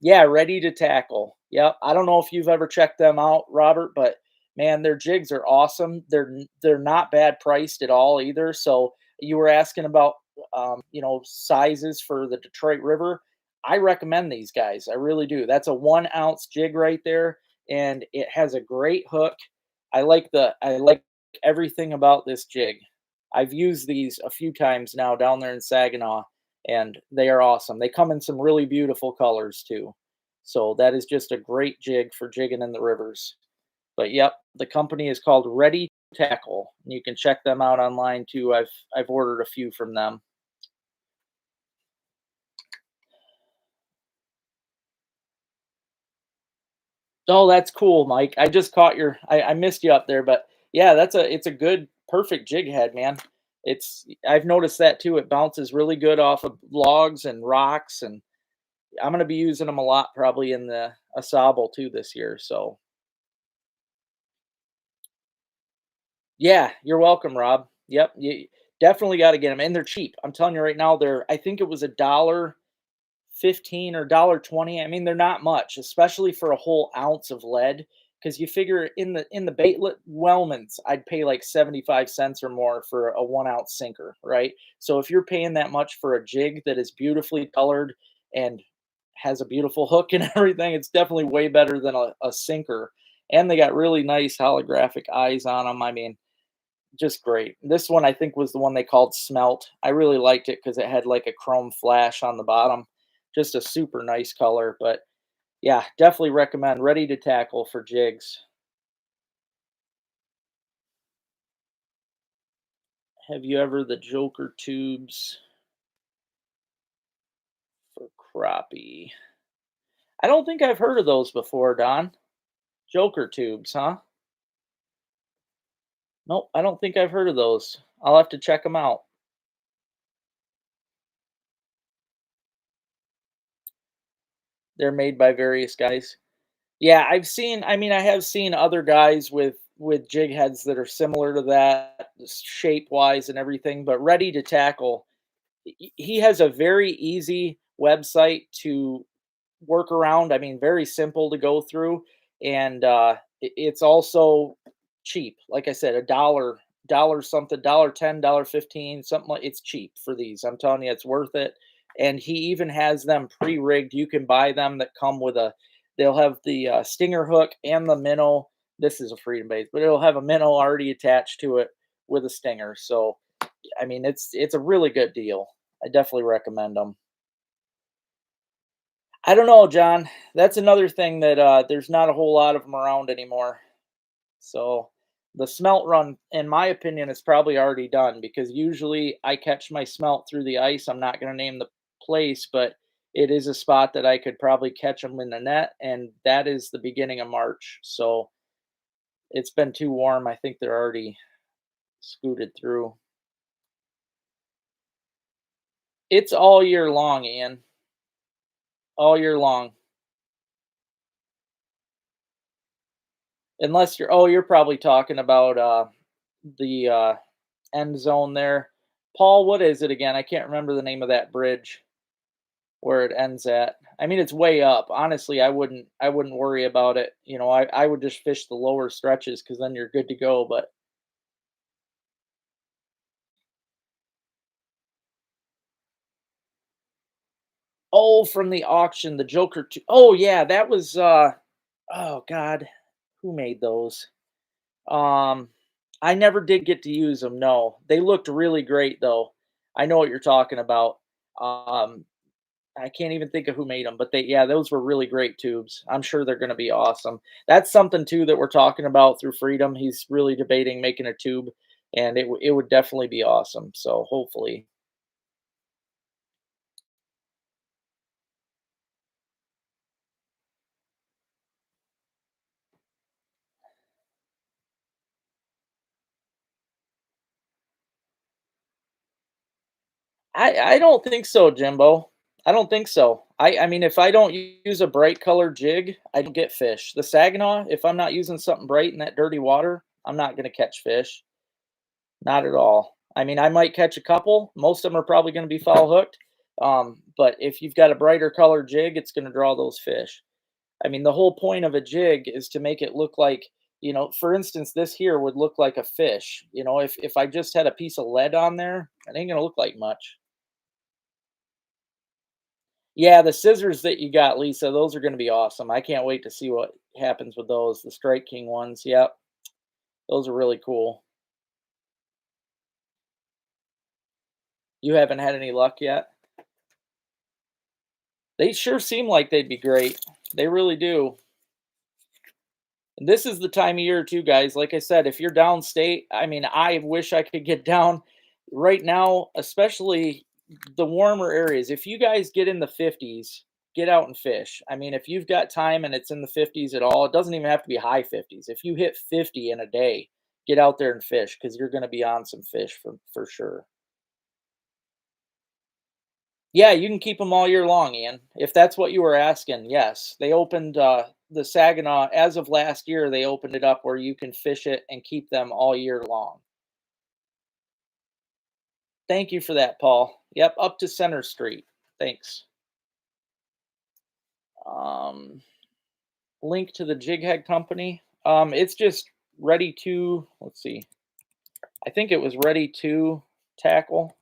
Yeah, ready to tackle. Yep. I don't know if you've ever checked them out, Robert, but man, their jigs are awesome. They're not bad priced at all either. So you were asking about sizes for the Detroit River. I recommend these guys. I really do. That's a 1 ounce jig right there, and it has a great hook. I like everything about this jig. I've used these a few times now down there in Saginaw, and they are awesome. They come in some really beautiful colors too. So that is just a great jig for jigging in the rivers. But yep, the company is called Ready Tackle. And you can check them out online too. I've ordered a few from them. Oh, that's cool, Mike. I just caught I missed you up there, but yeah, it's a good perfect jig head, man. I've noticed that too. It bounces really good off of logs and rocks, and I'm gonna be using them a lot probably in the Asable too this year. So yeah, you're welcome, Rob. Yep, you definitely got to get them, and they're cheap. I'm telling you right now, I think it was a dollar 15 or $1.20. I mean, they're not much, especially for a whole ounce of lead. Because you figure in the baitlet Wellmans, I'd pay like 75 cents or more for a 1 ounce sinker, right? So if you're paying that much for a jig that is beautifully colored and has a beautiful hook and everything, it's definitely way better than a sinker. And they got really nice holographic eyes on them. I mean, just great. This one I think was the one they called Smelt. I really liked it because it had like a chrome flash on the bottom. Just a super nice color, but yeah, definitely recommend Ready to Tackle for jigs. Have you ever the Joker tubes for crappie? I don't think I've heard of those before, Don. Joker tubes, huh? Nope, I don't think I've heard of those. I'll have to check them out. They're made by various guys. Yeah, I mean, I have seen other guys with jig heads that are similar to that shape wise and everything, but Ready to Tackle, he has a very easy website to work around. I mean, very simple to go through, and it's also cheap. Like I said, dollar something, dollar 10, dollar 15, something like it's cheap for these. I'm telling you, it's worth it. And he even has them pre-rigged. You can buy them that come with a. They'll have the stinger hook and the minnow. This is a freedom base, but it'll have a minnow already attached to it with a stinger. So I mean, it's a really good deal. I definitely recommend them. I don't know, John. That's another thing that there's not a whole lot of them around anymore. So the smelt run, in my opinion, is probably already done because usually I catch my smelt through the ice. I'm not going to name the place, but it is a spot that I could probably catch them in the net, and that is the beginning of March. So it's been too warm. I think they're already scooted through. It's all year long, Ian. All year long. Unless you're probably talking about, the, end zone there. Paul, what is it again? I can't remember the name of that bridge where it ends at. I mean, it's way up. Honestly, I wouldn't worry about it. I would just fish the lower stretches because then you're good to go, but oh, from the auction, the Joker 2 oh, yeah, that was, oh god, who made those? Um, I never did get to use them. No. They looked really great, though. I know what you're talking about. Um, I can't even think of who made them, but yeah, those were really great tubes. I'm sure they're gonna be awesome. That's something too that we're talking about through Freedom. He's really debating making a tube, and it would definitely be awesome. So hopefully, I don't think so, Jimbo. I don't think so. I mean, if I don't use a bright colored jig, I don't get fish. The Saginaw, if I'm not using something bright in that dirty water, I'm not gonna catch fish. Not at all. I mean, I might catch a couple. Most of them are probably gonna be foul hooked, But if you've got a brighter color jig, it's going to draw those fish. I mean, the whole point of a jig is to make it look like, for instance, this here would look like a fish. If I just had a piece of lead on there, it ain't gonna look like much. Yeah, the scissors that you got, Lisa, those are gonna be awesome. I can't wait to see what happens with those. The Strike King ones. Yep, those are really cool. You haven't had any luck yet? They sure seem like they'd be great. They really do. This is the time of year too, guys. Like I said, if you're downstate, I mean, I wish I could get down right now, especially the warmer areas. If you guys get in the 50s, get out and fish. I mean, if you've got time and it's in the 50s at all, it doesn't even have to be high 50s. If you hit 50 in a day, get out there and fish because you're going to be on some fish for sure. Yeah, you can keep them all year long, Ian. If that's what you were asking, yes. They opened the Saginaw as of last year. They opened it up where you can fish it and keep them all year long. Thank you for that, Paul. Yep, up to Center Street. Thanks. Um, Link to the jig head company. It's just ready to. Let's see. I think it was ready to tackle.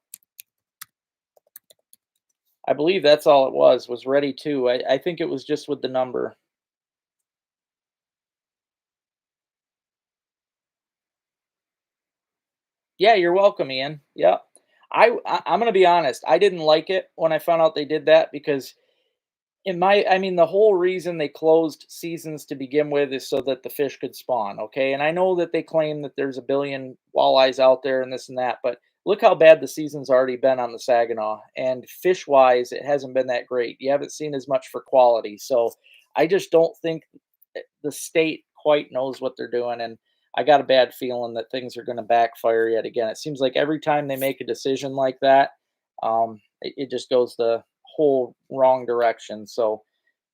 I believe that's all it was ready to. I think it was just with the number. Yeah, you're welcome, Ian. Yep. I'm gonna be honest. I didn't like it when I found out they did that because I mean, the whole reason they closed seasons to begin with is so that the fish could spawn. Okay, and I know that they claim that there's a billion walleyes out there and this and that, but look how bad the season's already been on the Saginaw. And fish wise, it hasn't been that great. You haven't seen as much for quality. So I just don't think the state quite knows what they're doing, and I got a bad feeling that things are going to backfire yet again. It seems like every time they make a decision like that, it just goes the whole wrong direction. So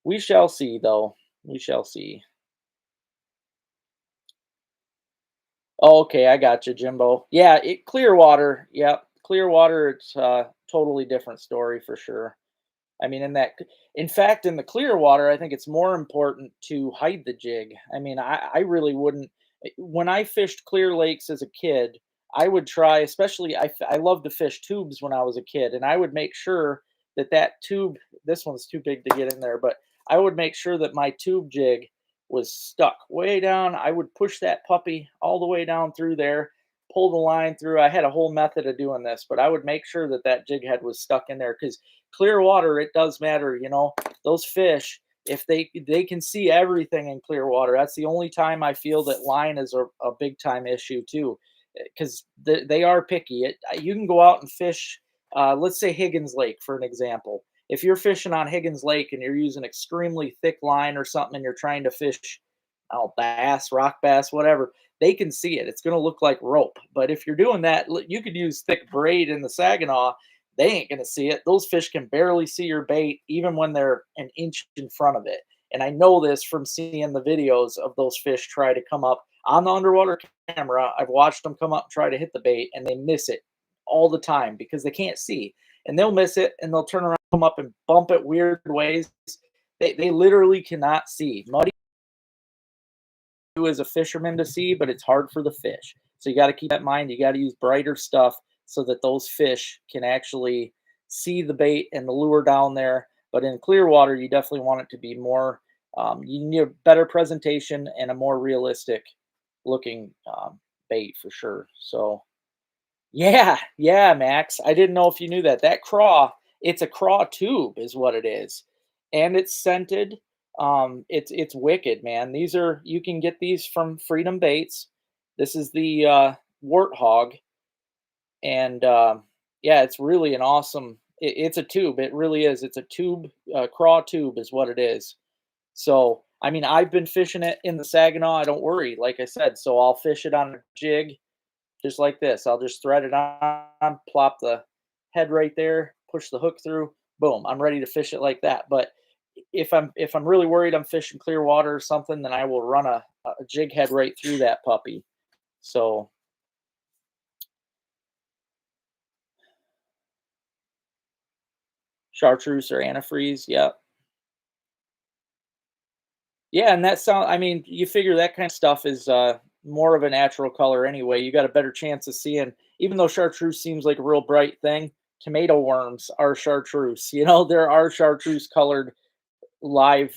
we shall see, though. We shall see. Oh, okay, I got you, Jimbo. Yeah, Clearwater. Yep, Clearwater. It's totally different story for sure. I mean, in fact, in the clear water, I think it's more important to hide the jig. I mean, I really wouldn't. When I fished clear lakes as a kid, I would try, especially, I loved to fish tubes when I was a kid, and I would make sure that tube, this one's too big to get in there, but I would make sure that my tube jig was stuck way down. I would push that puppy all the way down through there, pull the line through. I had a whole method of doing this, but I would make sure that jig head was stuck in there because clear water, it does matter. Those fish, if they can see everything in clear water. That's the only time I feel that line is a big time issue too, because they are picky. You can go out and fish, let's say Higgins Lake for an example. If you're fishing on Higgins Lake and you're using extremely thick line or something and you're trying to fish, oh, bass, rock bass, whatever, they can see it. It's going to look like rope. But if you're doing that, you could use thick braid in the Saginaw. They ain't going to see it. Those fish can barely see your bait, even when they're an inch in front of it. And I know this from seeing the videos of those fish try to come up on the underwater camera. I've watched them come up and try to hit the bait, and they miss it all the time because they can't see. And they'll miss it, and they'll turn around, come up, and bump it weird ways. They literally cannot see. Muddy as a fisherman to see, but it's hard for the fish. So you got to keep that in mind. You got to use brighter stuff so that those fish can actually see the bait and the lure down there. But in clear water, you definitely want it to be more, you need a better presentation and a more realistic looking bait for sure. So yeah, yeah, Max. I didn't know if you knew that. That craw, it's a craw tube is what it is. And it's scented. It's wicked, man. You can get these from Freedom Baits. This is the warthog. And yeah, it's really an awesome it's a tube. It really is. It's a tube, craw tube is what it is. So I mean, I've been fishing it in the Saginaw. I don't worry, like I said. So I'll fish it on a jig just like this. I'll just thread it on, plop the head right there, push the hook through, boom, I'm ready to fish it like that. But if I'm really worried I'm fishing clear water or something, then I will run a jig head right through that puppy. So Chartreuse or antifreeze, yep. Yeah, and that sound I mean, you figure that kind of stuff is, more of a natural color anyway. You got a better chance of seeing even though chartreuse seems like a real bright thing, tomato worms are chartreuse, there are chartreuse colored live,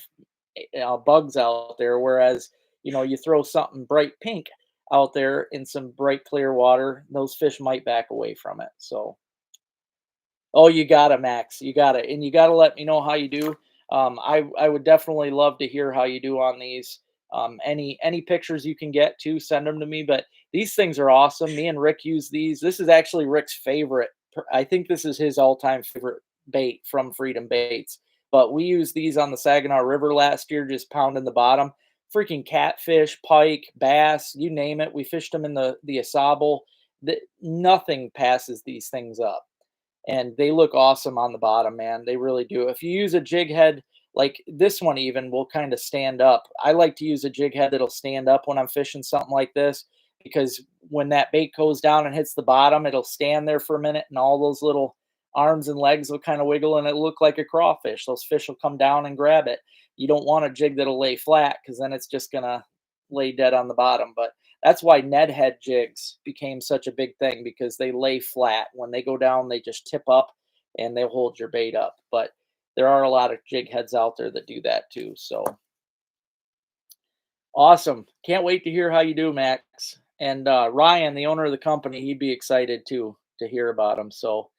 bugs out there, whereas, you throw something bright pink out there in some bright clear water, those fish might back away from it, so oh, you gotta, Max. You gotta, and you gotta let me know how you do. I would definitely love to hear how you do on these. Any pictures you can get too, send them to me. But these things are awesome. Me and Rick use these. This is actually Rick's favorite. I think this is his all-time favorite bait from Freedom Baits. But we used these on the Saginaw River last year, just pounding the bottom. Freaking catfish, pike, bass, you name it. We fished them in the Asable. Nothing passes these things up and they look awesome on the bottom, man. They really do. If you use a jig head, like this one even will kind of stand up. I like to use a jig head that'll stand up when I'm fishing something like this because when that bait goes down and hits the bottom, it'll stand there for a minute and all those little arms and legs will kind of wiggle and it'll look like a crawfish. Those fish will come down and grab it. You don't want a jig that'll lay flat because then it's just gonna lay dead on the bottom. But that's why Ned head jigs became such a big thing because they lay flat. When they go down, they just tip up and they hold your bait up. But there are a lot of jig heads out there that do that too. So awesome. Can't wait to hear how you do, Max. And Ryan, the owner of the company, he'd be excited too to hear about them. So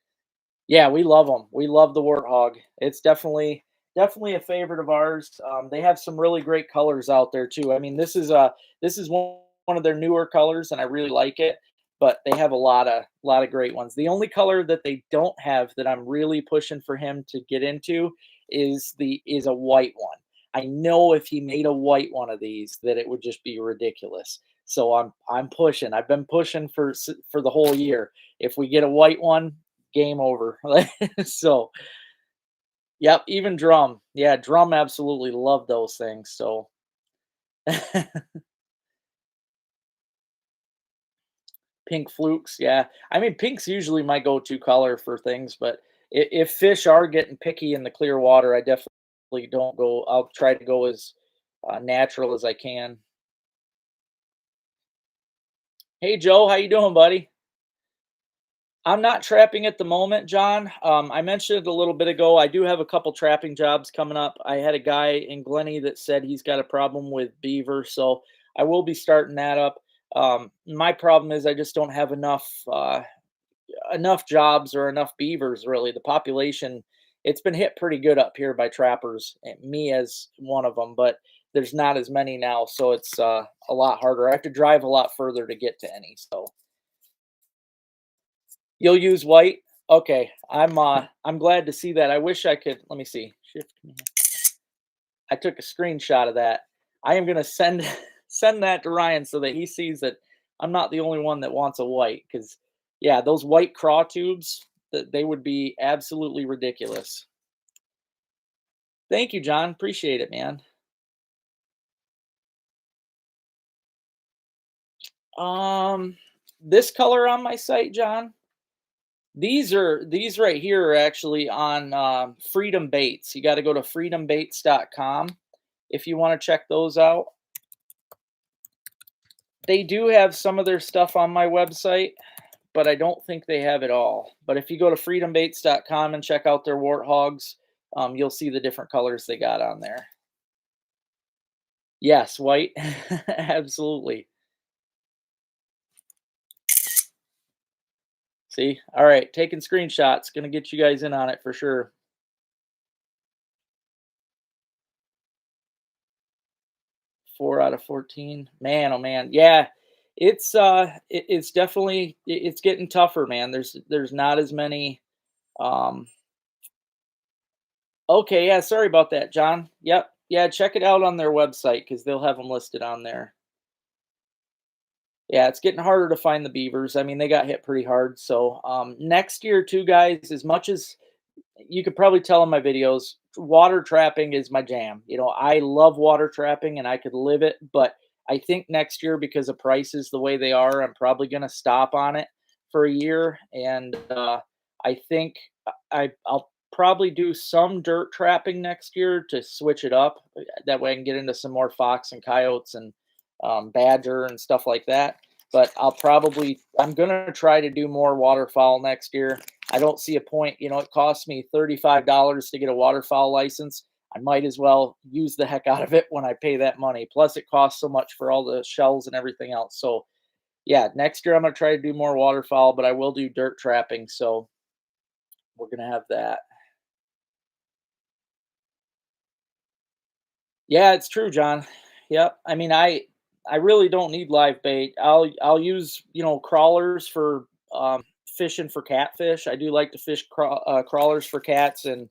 yeah, we love them. We love the warthog. It's definitely a favorite of ours. They have some really great colors out there too. I mean, this is one of their newer colors, and I really like it. But they have a lot of great ones. The only color that they don't have that I'm really pushing for him to get into is a white one. I know if he made a white one of these, that it would just be ridiculous. So I'm pushing. I've been pushing for the whole year. If we get a white one, game over. So, yep, even drum. Yeah, drum absolutely love those things. So, pink flukes. Yeah, I mean, pink's usually my go-to color for things, but if fish are getting picky in the clear water, I definitely don't go. I'll try to go as natural as I can. Hey, Joe, how you doing, buddy? I'm not trapping at the moment, John. I mentioned it a little bit ago. I do have a couple trapping jobs coming up. I had a guy in Glenny that said he's got a problem with beaver, so I will be starting that up. My problem is I just don't have enough jobs or enough beavers. Really, the population it's been hit pretty good up here by trappers, and me as one of them. But there's not as many now, so it's a lot harder. I have to drive a lot further to get to any. So you'll use white? Okay. I'm glad to see that. I wish I could let me see. Shift command. I took a screenshot of that. I am gonna send send that to Ryan so that he sees that I'm not the only one that wants a white. Because yeah, those white craw tubes, that they would be absolutely ridiculous. Thank you, John. Appreciate it, man. Um, this color on my site, John. These right here are actually on Freedom Baits. You got to go to freedombaits.com if you want to check those out. They do have some of their stuff on my website, but I don't think they have it all. But if you go to freedombaits.com and check out their warthogs, you'll see the different colors they got on there. Yes, white. Absolutely. See? All right, taking screenshots. Gonna get you guys in on it for sure. 4 out of 14. Man, oh man. Yeah. It's definitely it's getting tougher, man. There's not as many um okay, yeah, sorry about that, John. Yep. Yeah, check it out on their website because they'll have them listed on there. Yeah, it's getting harder to find the beavers. I mean, they got hit pretty hard. So next year too, guys, as much as you could probably tell in my videos, water trapping is my jam. I love water trapping and I could live it, but I think next year because of prices the way they are, I'm probably going to stop on it for a year. And I think I'll probably do some dirt trapping next year to switch it up. That way I can get into some more fox and coyotes and badger and stuff like that. But I'm going to try to do more waterfowl next year. I don't see a point. It costs me $35 to get a waterfowl license. I might as well use the heck out of it when I pay that money. Plus, it costs so much for all the shells and everything else. So, yeah, next year I'm going to try to do more waterfowl, but I will do dirt trapping. So, we're going to have that. Yeah, it's true, John. Yep. I mean, I really don't need live bait. I'll use crawlers for fishing for catfish. I do like to fish crawlers for cats and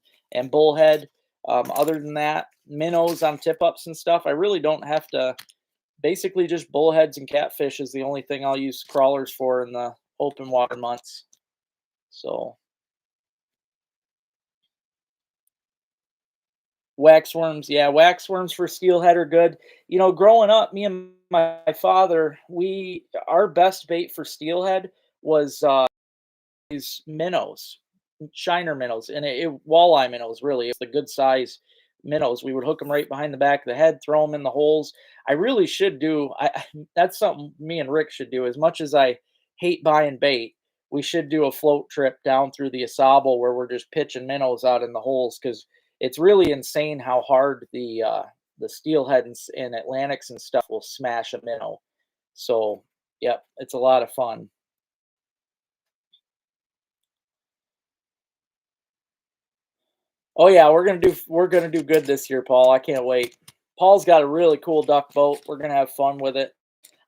bullhead. Other than that, minnows on tip ups and stuff. I really don't have to. Basically, just bullheads and catfish is the only thing I'll use crawlers for in the open water months. So waxworms, yeah, waxworms for steelhead are good. Growing up, me and my father, we our best bait for steelhead was these minnows, shiner minnows, and walleye minnows. Really, it's the good size minnows. We would hook them right behind the back of the head, throw them in the holes. I really should do. That's something me and Rick should do. As much as I hate buying bait, we should do a float trip down through the Asable where we're just pitching minnows out in the holes because it's really insane how hard the steelhead and Atlantics and stuff will smash a minnow. So, yep, it's a lot of fun. Oh yeah, we're gonna do good this year, Paul. I can't wait. Paul's got a really cool duck boat. We're gonna have fun with it.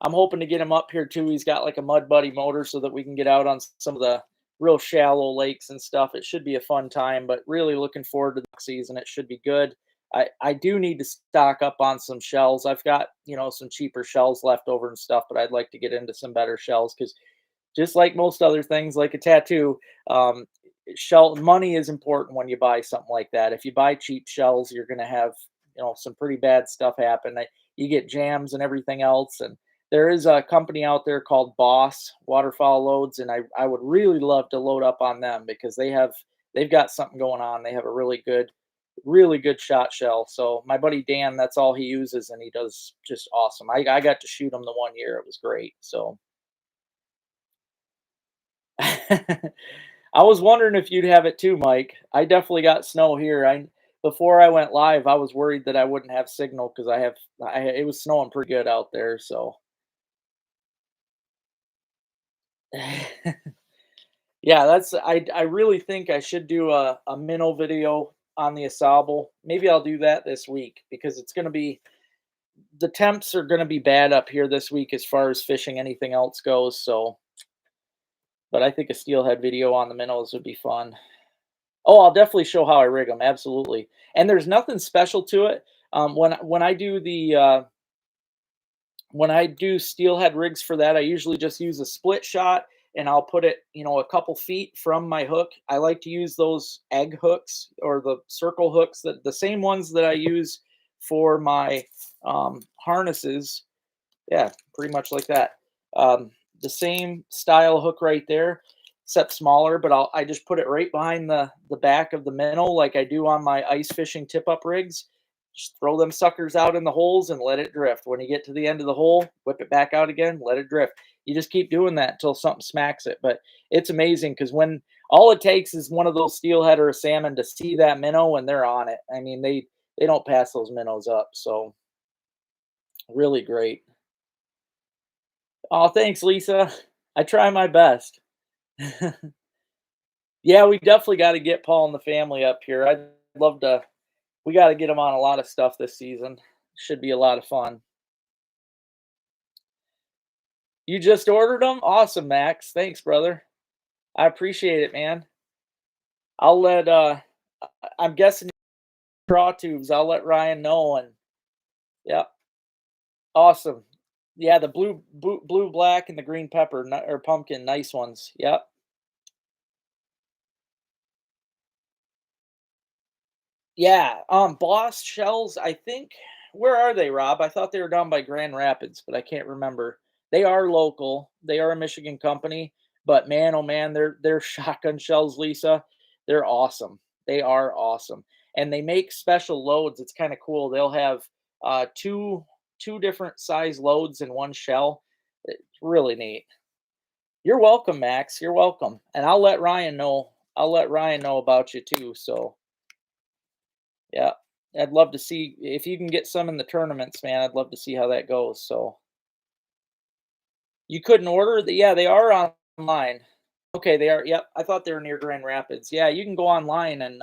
I'm hoping to get him up here too. He's got like a Mud Buddy motor so that we can get out on some of the real shallow lakes and stuff. It should be a fun time, but really looking forward to the season. It should be good. I do need to stock up on some shells. I've got, some cheaper shells left over and stuff, but I'd like to get into some better shells because just like most other things, like a tattoo, um, shell money is important when you buy something like that. If you buy cheap shells, you're going to have some pretty bad stuff happen. You get jams and everything else. And there is a company out there called Boss Waterfowl Loads, and I would really love to load up on them because they've got something going on. They have a really good shot shell. So my buddy Dan, that's all he uses, and he does just awesome. I got to shoot him the one year; it was great. So. I was wondering if you'd have it too, Mike. I definitely got snow here. I Before I went live, I was worried that I wouldn't have signal because it was snowing pretty good out there. So yeah, I really think I should do a minnow video on the Asable. Maybe I'll do that this week because the temps are gonna be bad up here this week as far as fishing anything else goes. So, but I think a steelhead video on the minnows would be fun. Oh, I'll definitely show how I rig them. Absolutely. And there's nothing special to it. When I do steelhead rigs for that, I usually just use a split shot and I'll put it, a couple feet from my hook. I like to use those egg hooks or the circle hooks, that the same ones that I use for my harnesses. Yeah, pretty much like that. Um, the same style hook right there, except smaller, but I just put it right behind the back of the minnow like I do on my ice fishing tip up rigs. Just throw them suckers out in the holes and let it drift. When you get to the end of the hole, whip it back out again, let it drift. You just keep doing that until something smacks it. But it's amazing because when all it takes is one of those steelhead or a salmon to see that minnow and they're on it. I mean, they don't pass those minnows up. So really great. Oh, thanks, Lisa. I try my best. Yeah, we definitely got to get Paul and the family up here. I'd love to. We got to get them on a lot of stuff this season. Should be a lot of fun. You just ordered them? Awesome, Max. Thanks, brother. I appreciate it, man. I'll let I'm guessing draw tubes. I'll let Ryan know and yep. Awesome. Yeah, the blue, black and the green pepper or pumpkin, nice ones. Yep. Yeah, Boss shells, I think where are they, Rob? I thought they were down by Grand Rapids, but I can't remember. They are local. They are a Michigan company, but man, oh man, they're shotgun shells, Lisa. They're awesome. They are awesome, and they make special loads. It's kind of cool. They'll have two different size loads in one shell. It's really neat. You're welcome, Max. You're welcome. And I'll let Ryan know. I'll let Ryan know about you too. So yeah, I'd love to see if you can get some in the tournaments, man. I'd love to see how that goes. So you couldn't order the yeah, they are online. Okay, they are. Yep, I thought they were near Grand Rapids. Yeah, you can go online and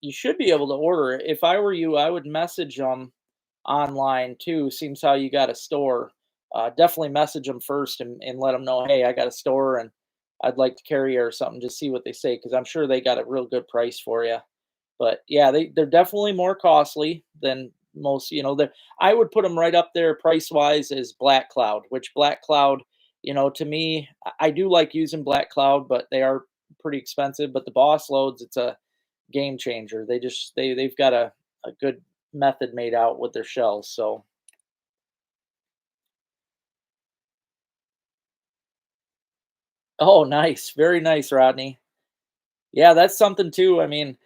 you should be able to order it. If I were you, I would message them online too. Seems how you got a store. Definitely message them first and let them know, hey, I got a store and I'd like to carry you or something. Just see what they say because I'm sure they got a real good price for you. But yeah, they're definitely more costly than most. I would put them right up there price wise as Black Cloud, which Black Cloud, to me, I do like using Black Cloud, but they are pretty expensive. But the Boss loads, it's a game changer. They've got a good method made out with their shells. So oh, nice, very nice, Rodney. Yeah, that's something too. I mean,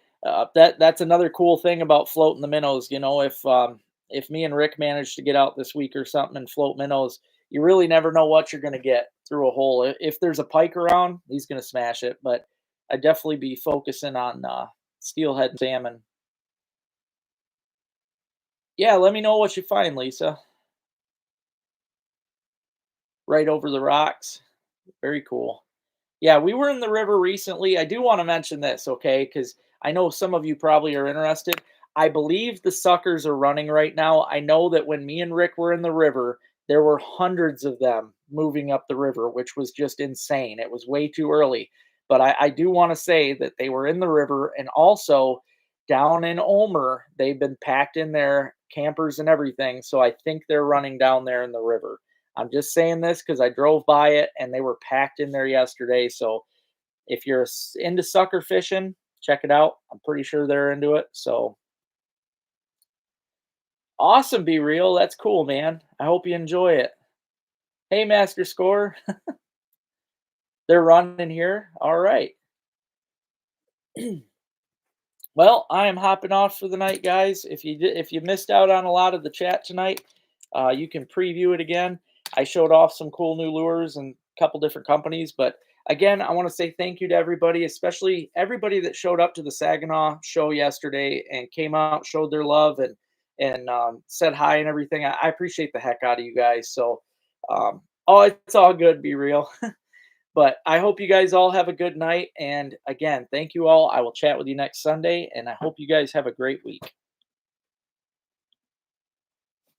that's another cool thing about floating the minnows. If me and Rick manage to get out this week or something and float minnows, you really never know what you're going to get through a hole. If there's a pike around, he's going to smash it. But I definitely be focusing on steelhead salmon. Yeah, let me know what you find, Lisa. Right over the rocks. Very cool. Yeah, we were in the river recently. I do want to mention this, okay? Because I know some of you probably are interested. I believe the suckers are running right now. I know that when me and Rick were in the river, there were hundreds of them moving up the river, which was just insane. It was way too early. But I do want to say that they were in the river and also down in Omer, they've been packed in their campers and everything. So I think they're running down there in the river. I'm just saying this because I drove by it and they were packed in there yesterday. So if you're into sucker fishing, check it out. I'm pretty sure they're into it. So awesome, Be Real. That's cool, man. I hope you enjoy it. Hey, Master Score. They're running here. All right. Well, I am hopping off for the night, guys. If you missed out on a lot of the chat tonight, you can preview it again. I showed off some cool new lures and a couple different companies, but again, I want to say thank you to everybody, especially everybody that showed up to the Saginaw show yesterday and came out, showed their love, and said hi and everything. I appreciate the heck out of you guys. So, oh, it's all good. Be real. But I hope you guys all have a good night. And again, thank you all. I will chat with you next Sunday, and I hope you guys have a great week.